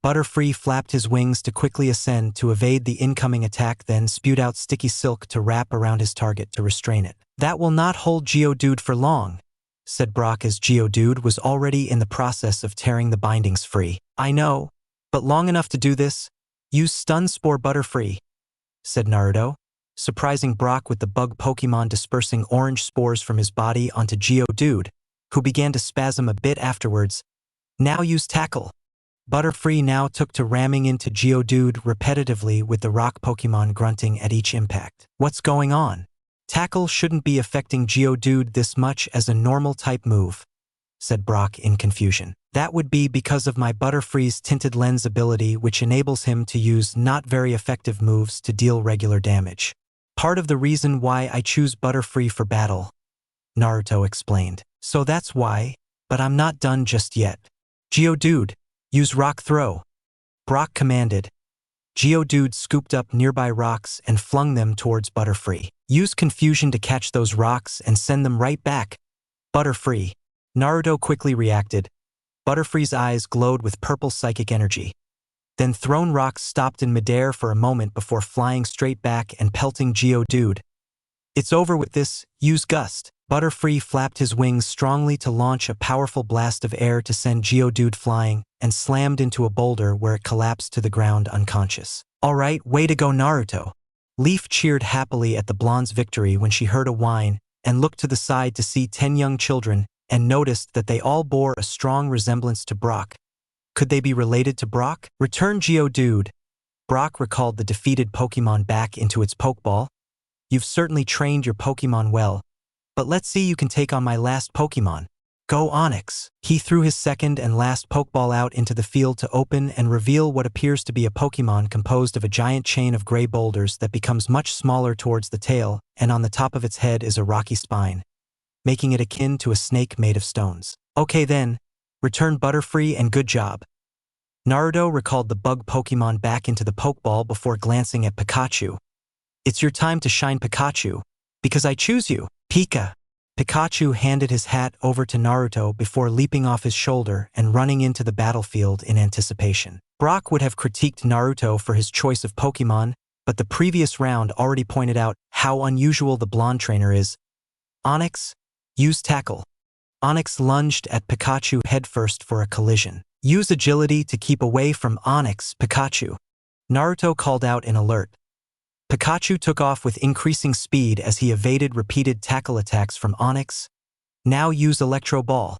Butterfree flapped his wings to quickly ascend to evade the incoming attack, then spewed out sticky silk to wrap around his target to restrain it. "That will not hold Geodude for long," said Brock as Geodude was already in the process of tearing the bindings free. "I know, but long enough to do this. Use Stun Spore Butterfree," said Naruto, surprising Brock with the bug Pokemon dispersing orange spores from his body onto Geodude, who began to spasm a bit afterwards. "Now use Tackle." Butterfree now took to ramming into Geodude repetitively with the rock Pokemon grunting at each impact. "What's going on? Tackle shouldn't be affecting Geodude this much as a normal type move," said Brock in confusion. "That would be because of my Butterfree's tinted lens ability, which enables him to use not very effective moves to deal regular damage. Part of the reason why I choose Butterfree for battle," Naruto explained. "So that's why, but I'm not done just yet. Geodude, use Rock Throw," Brock commanded. Geodude scooped up nearby rocks and flung them towards Butterfree. "Use Confusion to catch those rocks and send them right back, Butterfree," Naruto quickly reacted. Butterfree's eyes glowed with purple psychic energy. Then thrown rocks stopped in midair for a moment before flying straight back and pelting Geodude. "It's over with this, use Gust." Butterfree flapped his wings strongly to launch a powerful blast of air to send Geodude flying, and slammed into a boulder where it collapsed to the ground unconscious. "All right, way to go Naruto." Leaf cheered happily at the blonde's victory when she heard a whine and looked to the side to see 10 young children and noticed that they all bore a strong resemblance to Brock. Could they be related to Brock? "Return Geodude." Brock recalled the defeated Pokemon back into its Pokeball. "You've certainly trained your Pokemon well, but let's see you can take on my last Pokemon. Go Onix." He threw his second and last Pokeball out into the field to open and reveal what appears to be a Pokemon composed of a giant chain of gray boulders that becomes much smaller towards the tail, and on the top of its head is a rocky spine, making it akin to a snake made of stones. "Okay then, return Butterfree and good job." Naruto recalled the bug Pokemon back into the Pokeball before glancing at Pikachu. "It's your time to shine, Pikachu, because I choose you." "Pika, Pikachu handed his hat over to Naruto before leaping off his shoulder and running into the battlefield in anticipation. Brock would have critiqued Naruto for his choice of Pokemon, but the previous round already pointed out how unusual the blonde trainer is. Onyx, use tackle. Onyx lunged at Pikachu headfirst for a collision. Use agility to keep away from Onyx, Pikachu. Naruto called out in alert. Pikachu took off with increasing speed as he evaded repeated tackle attacks from Onyx. Now use Electro Ball.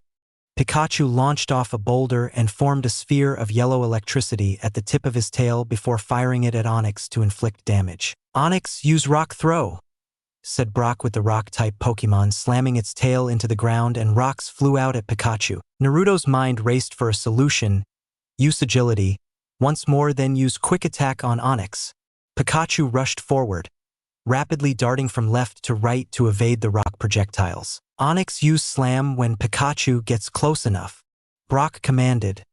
Pikachu launched off a boulder and formed a sphere of yellow electricity at the tip of his tail before firing it at Onyx to inflict damage. Onyx, use Rock Throw, said Brock with the Rock-type Pokemon slamming its tail into the ground and rocks flew out at Pikachu. Naruto's mind raced for a solution. Use Agility. Once more, then use Quick Attack on Onyx. Pikachu rushed forward, rapidly darting from left to right to evade the rock projectiles. Onyx use Slam when Pikachu gets close enough, Brock commanded.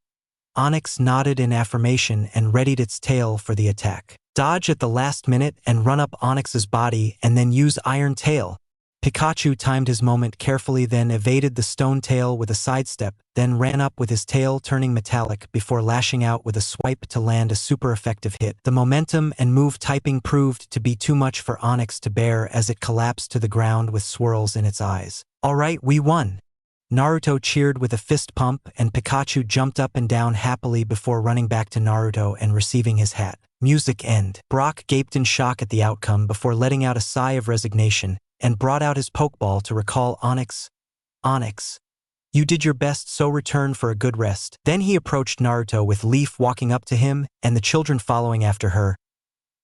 Onyx nodded in affirmation and readied its tail for the attack. Dodge at the last minute and run up Onyx's body and then use Iron Tail. Pikachu timed his moment carefully, then evaded the stone tail with a sidestep, then ran up with his tail turning metallic before lashing out with a swipe to land a super effective hit. The momentum and move typing proved to be too much for Onyx to bear as it collapsed to the ground with swirls in its eyes. Alright, we won. Naruto cheered with a fist pump and Pikachu jumped up and down happily before running back to Naruto and receiving his hat. Music end. Brock gaped in shock at the outcome before letting out a sigh of resignation and brought out his Pokeball to recall Onyx. Onyx, you did your best, so return for a good rest. Then he approached Naruto with Leaf walking up to him and the children following after her.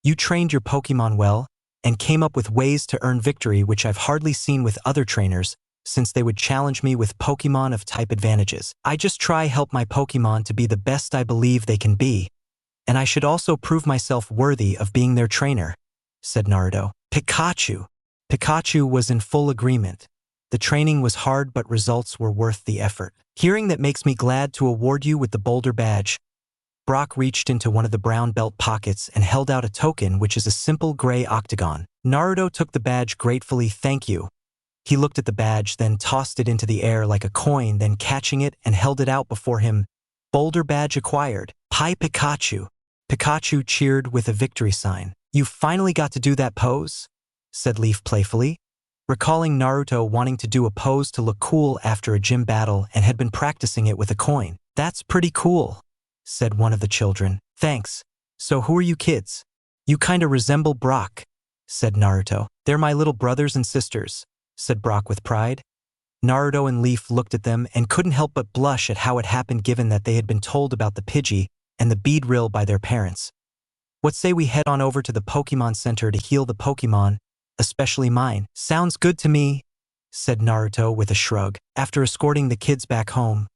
You trained your Pokemon well and came up with ways to earn victory which I've hardly seen with other trainers, since they would challenge me with Pokemon of type advantages. I just try help my Pokemon to be the best I believe they can be, and I should also prove myself worthy of being their trainer, said Naruto. Pikachu. Pikachu was in full agreement. The training was hard, but results were worth the effort. Hearing that makes me glad to award you with the Boulder Badge. Brock reached into one of the brown belt pockets and held out a token, which is a simple gray octagon. Naruto took the badge gratefully. Thank you. He looked at the badge, then tossed it into the air like a coin, then catching it and held it out before him. Boulder Badge acquired. Hi Pikachu. Pikachu cheered with a victory sign. You finally got to do that pose? Said Leaf playfully, recalling Naruto wanting to do a pose to look cool after a gym battle and had been practicing it with a coin. That's pretty cool, said one of the children. Thanks. So who are you kids? You kinda resemble Brock, said Naruto. They're my little brothers and sisters, said Brock with pride. Naruto and Leaf looked at them and couldn't help but blush at how it happened given that they had been told about the Pidgey and the bead rill by their parents. What say we head on over to the Pokemon Center to heal the Pokemon, especially mine? Sounds good to me, said Naruto with a shrug. After escorting the kids back home,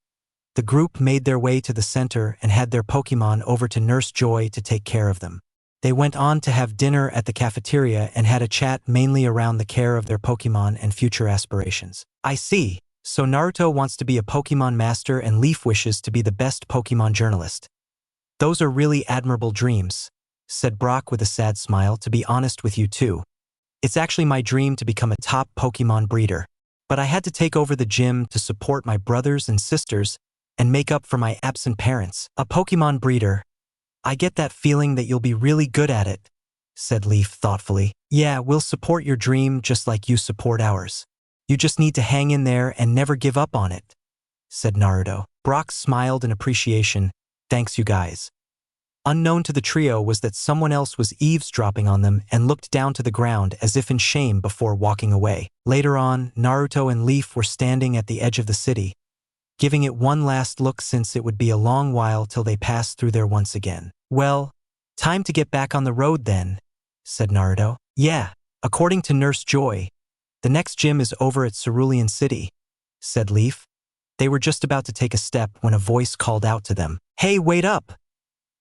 the group made their way to the center and had their Pokemon over to Nurse Joy to take care of them. They went on to have dinner at the cafeteria and had a chat mainly around the care of their Pokemon and future aspirations. I see. So Naruto wants to be a Pokemon master and Leaf wishes to be the best Pokemon journalist. Those are really admirable dreams, said Brock with a sad smile. To be honest with you too, it's actually my dream to become a top Pokemon breeder. But I had to take over the gym to support my brothers and sisters and make up for my absent parents. A Pokemon breeder. I get that feeling that you'll be really good at it, said Leaf thoughtfully. Yeah, we'll support your dream just like you support ours. You just need to hang in there and never give up on it, said Naruto. Brock smiled in appreciation. Thanks you guys. Unknown to the trio was that someone else was eavesdropping on them and looked down to the ground as if in shame before walking away. Later on, Naruto and Leaf were standing at the edge of the city, giving it one last look since it would be a long while till they passed through there once again. Well, time to get back on the road then, said Naruto. Yeah, according to Nurse Joy, the next gym is over at Cerulean City, said Leaf. They were just about to take a step when a voice called out to them. Hey, wait up!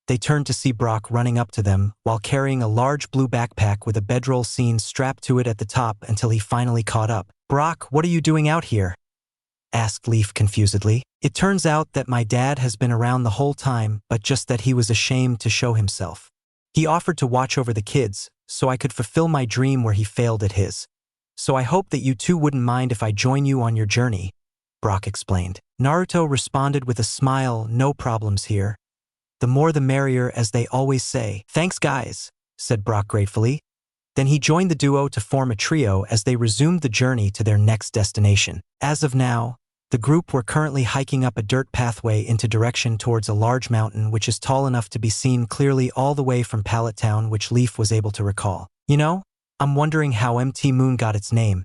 They turned to see Brock running up to them while carrying a large blue backpack with a bedroll scene strapped to it at the top until he finally caught up. Brock, what are you doing out here? Asked Leaf confusedly. It turns out that my dad has been around the whole time, but just that he was ashamed to show himself. He offered to watch over the kids, so I could fulfill my dream where he failed at his. So I hope that you two wouldn't mind if I join you on your journey, Brock explained. Naruto responded with a smile, no problems here. The more the merrier, as they always say. Thanks, guys, said Brock gratefully. Then he joined the duo to form a trio as they resumed the journey to their next destination. As of now, the group were currently hiking up a dirt pathway into direction towards a large mountain which is tall enough to be seen clearly all the way from Pallet Town, which Leaf was able to recall. You know, I'm wondering how MT Moon got its name.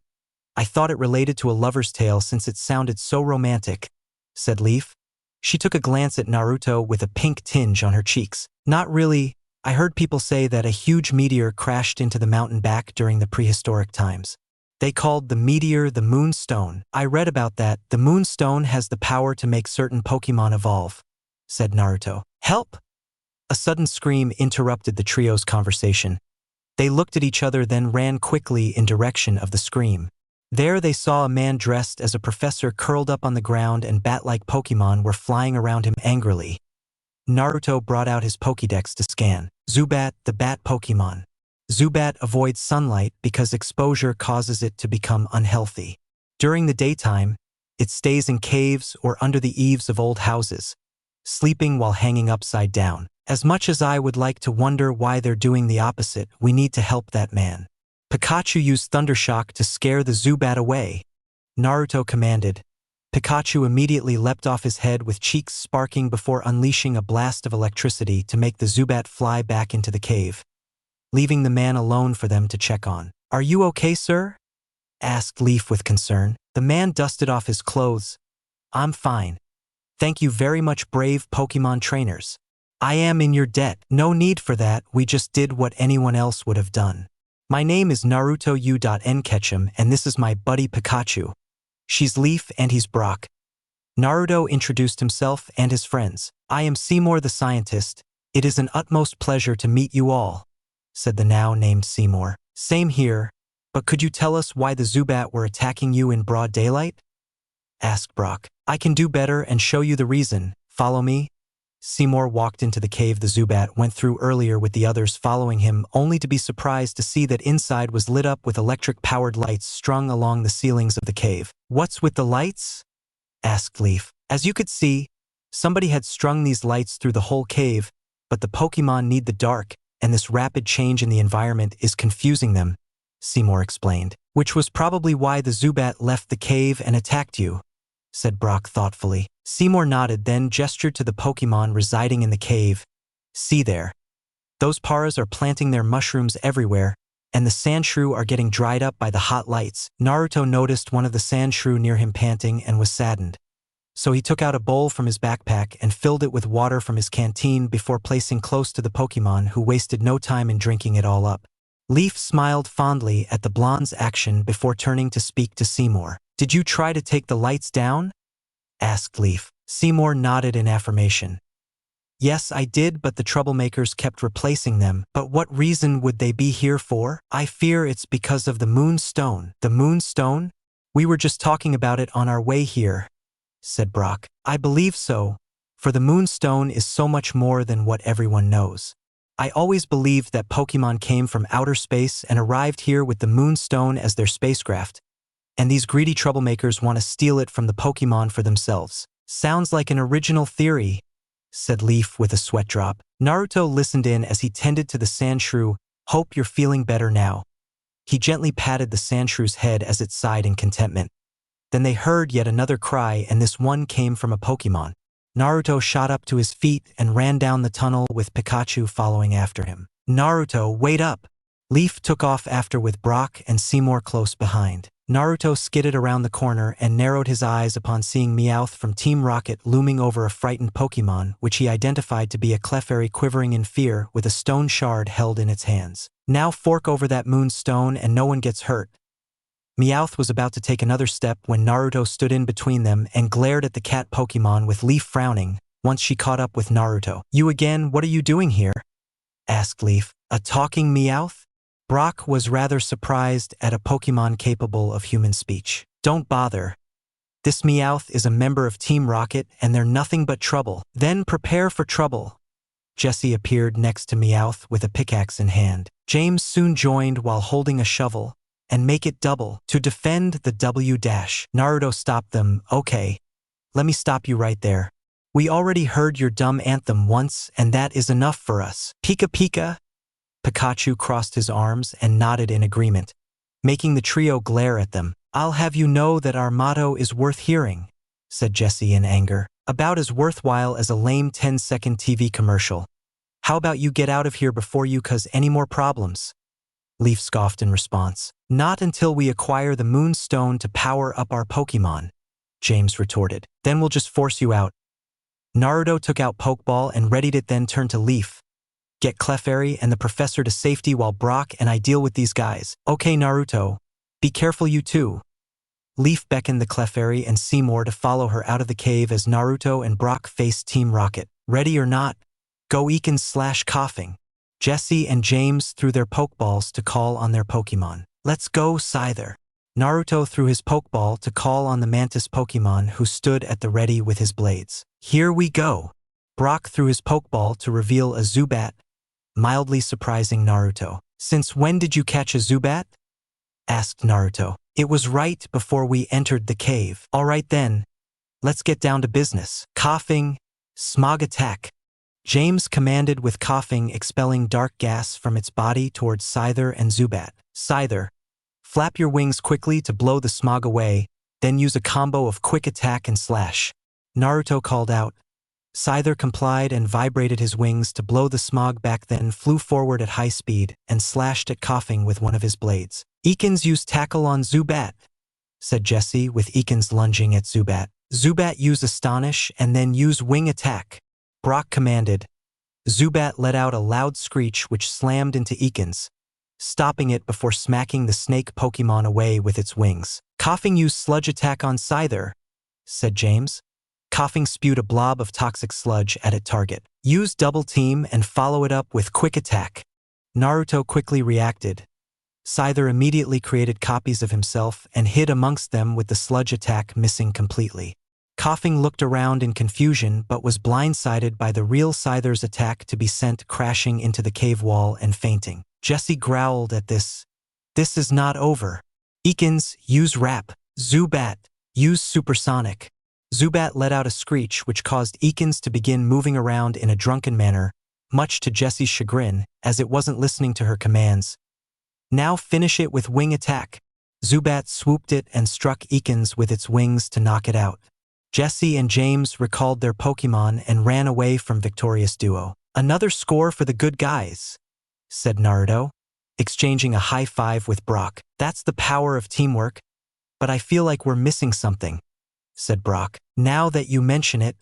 I thought it related to a lover's tale since it sounded so romantic, said Leaf. She took a glance at Naruto with a pink tinge on her cheeks. Not really. I heard people say that a huge meteor crashed into the mountain back during the prehistoric times. They called the meteor the Moonstone. I read about that. The Moonstone has the power to make certain Pokemon evolve, said Naruto. Help! A sudden scream interrupted the trio's conversation. They looked at each other, then ran quickly in direction of the scream. There they saw a man dressed as a professor curled up on the ground, and bat-like Pokemon were flying around him angrily. Naruto brought out his Pokédex to scan. Zubat, the bat Pokemon. Zubat avoids sunlight because exposure causes it to become unhealthy. During the daytime, it stays in caves or under the eaves of old houses, sleeping while hanging upside down. As much as I would like to wonder why they're doing the opposite, we need to help that man. Pikachu used Thundershock to scare the Zubat away, Naruto commanded. Pikachu immediately leapt off his head with cheeks sparking before unleashing a blast of electricity to make the Zubat fly back into the cave, leaving the man alone for them to check on. Are you okay, sir? Asked Leaf with concern. The man dusted off his clothes. I'm fine. Thank you very much, brave Pokemon trainers. I am in your debt. No need for that, we just did what anyone else would have done. My name is Naruto U.N. Ketchum, and this is my buddy Pikachu. She's Leaf and he's Brock. Naruto introduced himself and his friends. I am Seymour the scientist. It is an utmost pleasure to meet you all, said the now named Seymour. Same here, but could you tell us why the Zubat were attacking you in broad daylight? Asked Brock. I can do better and show you the reason. Follow me. Seymour walked into the cave the Zubat went through earlier with the others following him, only to be surprised to see that inside was lit up with electric-powered lights strung along the ceilings of the cave. What's with the lights? Asked Leaf. As you could see, somebody had strung these lights through the whole cave, but the Pokemon need the dark, and this rapid change in the environment is confusing them, Seymour explained. Which was probably why the Zubat left the cave and attacked you, said Brock thoughtfully. Seymour nodded, then gestured to the Pokemon residing in the cave. See there. Those Paras are planting their mushrooms everywhere, and the Sandshrew are getting dried up by the hot lights. Naruto noticed one of the Sandshrew near him panting and was saddened. So he took out a bowl from his backpack and filled it with water from his canteen before placing close to the Pokemon, who wasted no time in drinking it all up. Leaf smiled fondly at the blonde's action before turning to speak to Seymour. Did you try to take the lights down? Asked Leaf. Seymour nodded in affirmation. Yes, I did, but the troublemakers kept replacing them. But what reason would they be here for? I fear it's because of the Moonstone. The Moonstone? We were just talking about it on our way here, said Brock. I believe so, for the Moonstone is so much more than what everyone knows. I always believed that Pokemon came from outer space and arrived here with the Moonstone as their spacecraft, and these greedy troublemakers want to steal it from the Pokemon for themselves. Sounds like an original theory, said Leaf with a sweat drop. Naruto listened in as he tended to the Sandshrew. Hope you're feeling better now. He gently patted the Sandshrew's head as it sighed in contentment. Then they heard yet another cry, and this one came from a Pokemon. Naruto shot up to his feet and ran down the tunnel with Pikachu following after him. Naruto, wait up! Leaf took off after with Brock and Seymour close behind. Naruto skidded around the corner and narrowed his eyes upon seeing Meowth from Team Rocket looming over a frightened Pokemon, which he identified to be a Clefairy quivering in fear with a stone shard held in its hands. Now fork over that Moonstone and no one gets hurt. Meowth was about to take another step when Naruto stood in between them and glared at the cat Pokemon with Leaf frowning, once she caught up with Naruto. You again, what are you doing here? Asked Leaf. A talking Meowth? Brock was rather surprised at a Pokemon capable of human speech. Don't bother. This Meowth is a member of Team Rocket and they're nothing but trouble. Then prepare for trouble. Jessie appeared next to Meowth with a pickaxe in hand. James soon joined while holding a shovel, and make it double to defend the W dash. Naruto stopped them. Okay, let me stop you right there. We already heard your dumb anthem once, and that is enough for us. Pika Pika. Pikachu crossed his arms and nodded in agreement, making the trio glare at them. I'll have you know that our motto is worth hearing, said Jessie in anger. About as worthwhile as a lame 10-second TV commercial. How about you get out of here before you cause any more problems? Leaf scoffed in response. Not until we acquire the Moonstone to power up our Pokemon, James retorted. Then we'll just force you out. Naruto took out Pokeball and readied it, then turned to Leaf. Get Clefairy and the professor to safety while Brock and I deal with these guys. Okay, Naruto. Be careful, you too. Leaf beckoned the Clefairy and Seymour to follow her out of the cave as Naruto and Brock faced Team Rocket. Ready or not, go Ekans/Coughing. Jessie and James threw their Pokeballs to call on their Pokemon. Let's go, Scyther. Naruto threw his Pokeball to call on the Mantis Pokemon who stood at the ready with his blades. Here we go. Brock threw his Pokeball to reveal a Zubat, mildly surprising Naruto. Since when did you catch a Zubat? Asked Naruto. It was right before we entered the cave. All right then, let's get down to business. Coughing, Smog Attack. James commanded with Coughing expelling dark gas from its body towards Scyther and Zubat. Scyther, flap your wings quickly to blow the smog away, then use a combo of Quick Attack and Slash. Naruto called out. Scyther complied and vibrated his wings to blow the smog back, then flew forward at high speed and slashed at Coughing with one of his blades. Ekans use Tackle on Zubat, said Jessie with Ekans lunging at Zubat. Zubat use Astonish and then use Wing Attack. Brock commanded. Zubat let out a loud screech which slammed into Ekans, stopping it before smacking the snake Pokemon away with its wings. Coughing used Sludge Attack on Scyther, said James. Coughing spewed a blob of toxic sludge at its target. Use Double Team and follow it up with Quick Attack. Naruto quickly reacted. Scyther immediately created copies of himself and hid amongst them with the Sludge Attack missing completely. Coughing looked around in confusion but was blindsided by the real Scyther's attack to be sent crashing into the cave wall and fainting. Jessie growled at this. This is not over. Ekans, use Rap. Zubat, use Supersonic. Zubat let out a screech which caused Ekans to begin moving around in a drunken manner, much to Jessie's chagrin, as it wasn't listening to her commands. Now finish it with Wing Attack. Zubat swooped it and struck Ekans with its wings to knock it out. Jessie and James recalled their Pokemon and ran away from victorious duo. Another score for the good guys, said Naruto, exchanging a high five with Brock. That's the power of teamwork, but I feel like we're missing something, said Brock. Now that you mention it,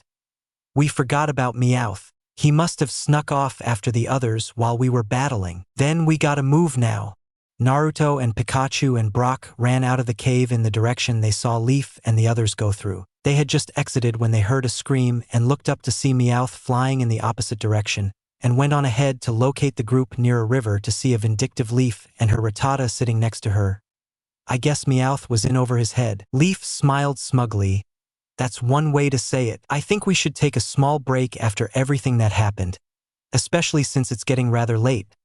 we forgot about Meowth. He must have snuck off after the others while we were battling. Then we gotta move now. Naruto and Pikachu and Brock ran out of the cave in the direction they saw Leaf and the others go through. They had just exited when they heard a scream and looked up to see Meowth flying in the opposite direction, and went on ahead to locate the group near a river to see a vindictive Leaf and her Rattata sitting next to her. I guess Meowth was in over his head. Leaf smiled smugly. That's one way to say it. I think we should take a small break after everything that happened, especially since it's getting rather late,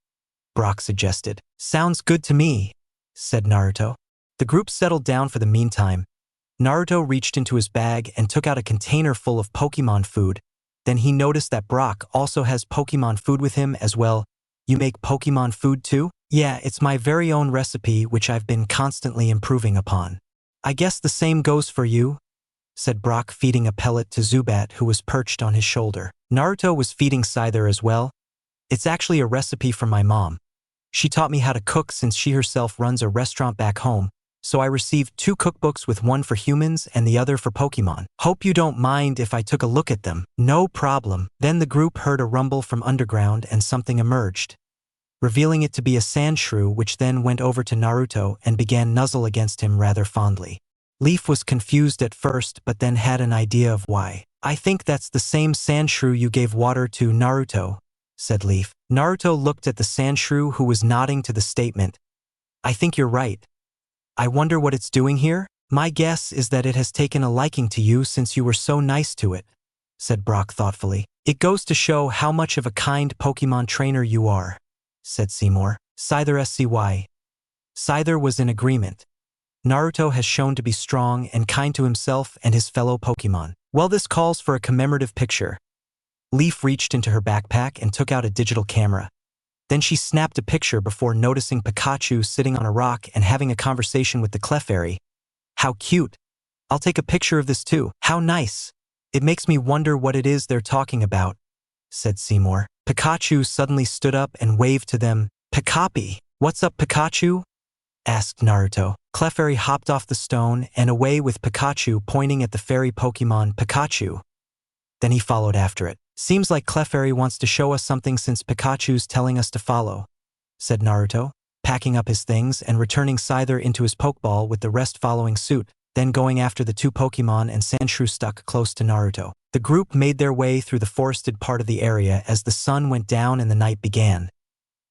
Brock suggested. Sounds good to me, said Naruto. The group settled down for the meantime. Naruto reached into his bag and took out a container full of Pokemon food. Then he noticed that Brock also has Pokemon food with him as well. You make Pokemon food too? Yeah, it's my very own recipe which I've been constantly improving upon. I guess the same goes for you, said Brock, feeding a pellet to Zubat who was perched on his shoulder. Naruto was feeding Scyther as well. It's actually a recipe from my mom. She taught me how to cook since she herself runs a restaurant back home, so I received 2 cookbooks with one for humans and the other for Pokemon. Hope you don't mind if I took a look at them. No problem. Then the group heard a rumble from underground and something emerged, revealing it to be a Sandshrew, which then went over to Naruto and began nuzzle against him rather fondly. Leaf was confused at first but then had an idea of why. I think that's the same Sandshrew you gave water to, Naruto, said Leaf. Naruto looked at the Sandshrew who was nodding to the statement. I think you're right. I wonder what it's doing here? My guess is that it has taken a liking to you since you were so nice to it, said Brock thoughtfully. It goes to show how much of a kind Pokemon trainer you are, said Seymour. Scyther SCY. Scyther was in agreement. Naruto has shown to be strong and kind to himself and his fellow Pokemon. Well, this calls for a commemorative picture. Leaf reached into her backpack and took out a digital camera. Then she snapped a picture before noticing Pikachu sitting on a rock and having a conversation with the Clefairy. How cute. I'll take a picture of this too. How nice. It makes me wonder what it is they're talking about, said Seymour. Pikachu suddenly stood up and waved to them. Pikapi, what's up, Pikachu? Asked Naruto. Clefairy hopped off the stone and away with Pikachu pointing at the fairy Pokemon Pikachu. Then he followed after it. Seems like Clefairy wants to show us something since Pikachu's telling us to follow, said Naruto, packing up his things and returning Scyther into his Pokeball with the rest following suit, then going after the two Pokemon and Sandshrew stuck close to Naruto. The group made their way through the forested part of the area as the sun went down and the night began.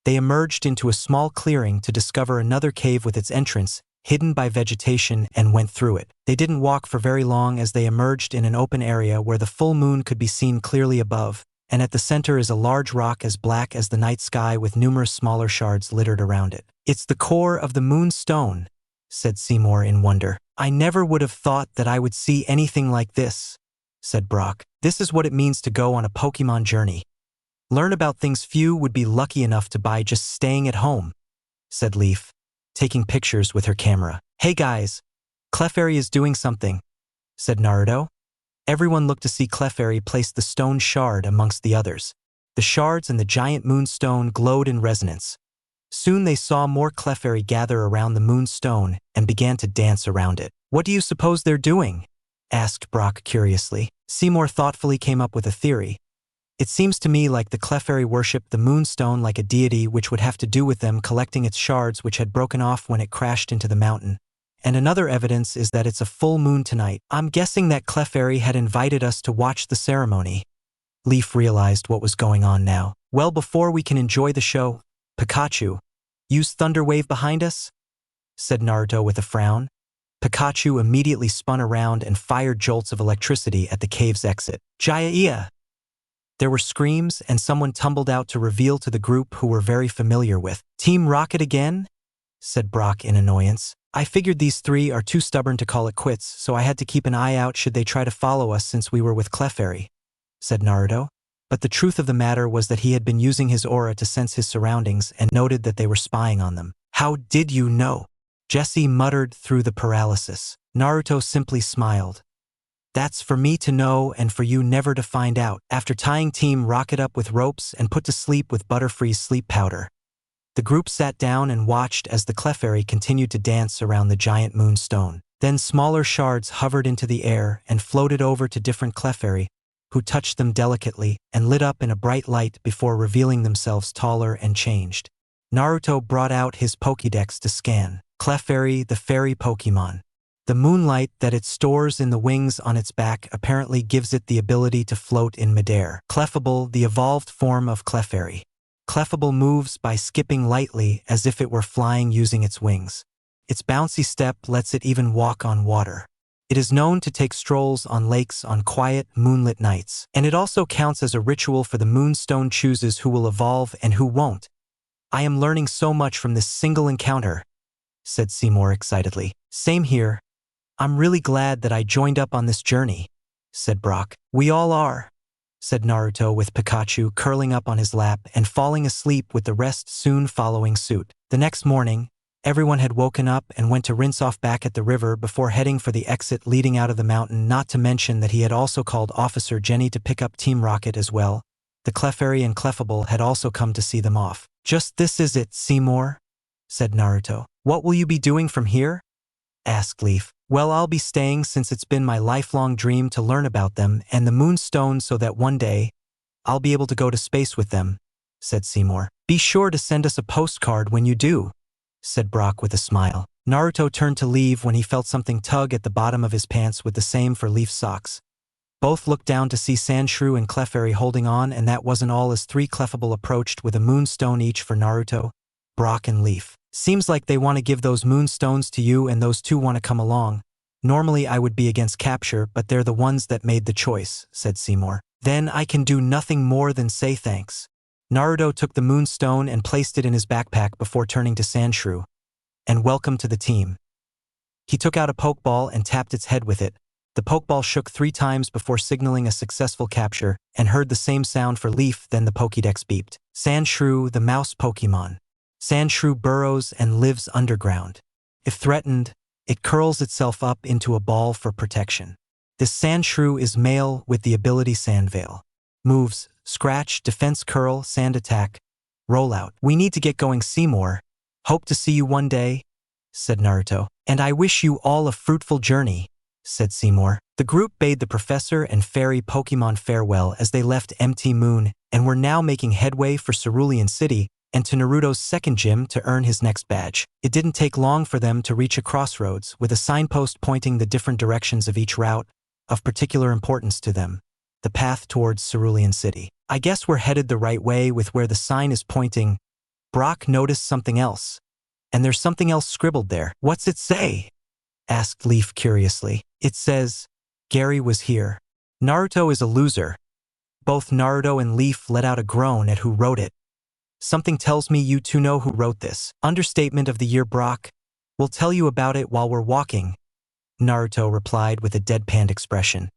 They emerged into a small clearing to discover another cave with its entrance, hidden by vegetation, and went through it. They didn't walk for very long as they emerged in an open area where the full moon could be seen clearly above, and at the center is a large rock as black as the night sky with numerous smaller shards littered around it. It's the core of the moonstone, said Seymour in wonder. I never would have thought that I would see anything like this, said Brock. This is what it means to go on a Pokemon journey. Learn about things few would be lucky enough to by just staying at home, said Leaf, taking pictures with her camera. Hey guys, Clefairy is doing something, said Naruto. Everyone looked to see Clefairy place the stone shard amongst the others. The shards and the giant moonstone glowed in resonance. Soon they saw more Clefairy gather around the moonstone and began to dance around it. What do you suppose they're doing? Asked Brock curiously. Seymour thoughtfully came up with a theory. It seems to me like the Clefairy worshipped the moonstone like a deity, which would have to do with them collecting its shards which had broken off when it crashed into the mountain. And another evidence is that it's a full moon tonight. I'm guessing that Clefairy had invited us to watch the ceremony. Leaf realized what was going on now. Well, before we can enjoy the show, Pikachu, use Thunder Wave behind us? Said Naruto with a frown. Pikachu immediately spun around and fired jolts of electricity at the cave's exit. Jaya! There were screams and someone tumbled out to reveal to the group who were very familiar with. Team Rocket again? Said Brock in annoyance. I figured these three are too stubborn to call it quits, so I had to keep an eye out should they try to follow us since we were with Clefairy, said Naruto. But the truth of the matter was that he had been using his aura to sense his surroundings and noted that they were spying on them. How did you know? Jessie muttered through the paralysis. Naruto simply smiled. That's for me to know and for you never to find out. After tying Team Rocket up with ropes and put to sleep with Butterfree's sleep powder, the group sat down and watched as the Clefairy continued to dance around the giant moonstone. Then smaller shards hovered into the air and floated over to different Clefairy, who touched them delicately and lit up in a bright light before revealing themselves taller and changed. Naruto brought out his Pokédex to scan. Clefairy, the fairy Pokemon. The moonlight that it stores in the wings on its back apparently gives it the ability to float in midair. Clefable, the evolved form of Clefairy. Clefable moves by skipping lightly as if it were flying using its wings. Its bouncy step lets it even walk on water. It is known to take strolls on lakes on quiet, moonlit nights. And it also counts as a ritual for the moonstone chooses who will evolve and who won't. I am learning so much from this single encounter, said Seymour excitedly. Same here. I'm really glad that I joined up on this journey, said Brock. We all are, said Naruto with Pikachu curling up on his lap and falling asleep with the rest soon following suit. The next morning, everyone had woken up and went to rinse off back at the river before heading for the exit leading out of the mountain, not to mention that he had also called Officer Jenny to pick up Team Rocket as well. The Clefairy and Clefable had also come to see them off. Just this is it, Seymour, said Naruto. What will you be doing from here? Asked Leaf. Well, I'll be staying since it's been my lifelong dream to learn about them and the moonstone so that one day I'll be able to go to space with them, said Seymour. Be sure to send us a postcard when you do, said Brock with a smile. Naruto turned to leave when he felt something tug at the bottom of his pants with the same for Leaf's socks. Both looked down to see Sandshrew and Clefairy holding on, and that wasn't all as three Clefable approached with a moonstone each for Naruto, Brock and Leaf. Seems like they want to give those moonstones to you and those two want to come along. Normally I would be against capture, but they're the ones that made the choice, said Seymour. Then I can do nothing more than say thanks. Naruto took the moonstone and placed it in his backpack before turning to Sandshrew. and welcome to the team. He took out a pokeball and tapped its head with it. The pokeball shook 3 times before signaling a successful capture and heard the same sound for Leaf. Then the Pokédex beeped. Sandshrew, the mouse Pokemon. Sandshrew burrows and lives underground. If threatened, it curls itself up into a ball for protection. This Sandshrew is male with the ability Sandveil. Moves: Scratch, Defense Curl, Sand Attack, Rollout. We need to get going, Seymour. Hope to see you one day, said Naruto. And I wish you all a fruitful journey, said Seymour. The group bade the professor and fairy Pokemon farewell as they left Empty Moon and were now making headway for Cerulean City and to Naruto's second gym to earn his next badge. It didn't take long for them to reach a crossroads with a signpost pointing the different directions of each route of particular importance to them, the path towards Cerulean City. I guess we're headed the right way with where the sign is pointing. Brock noticed something else. And there's something else scribbled there. What's it say? Asked Leaf curiously. It says, Gary was here. Naruto is a loser. Both Naruto and Leaf let out a groan at who wrote it. Something tells me you two know who wrote this. Understatement of the year, Brock. We'll tell you about it while we're walking, Naruto replied with a deadpan expression.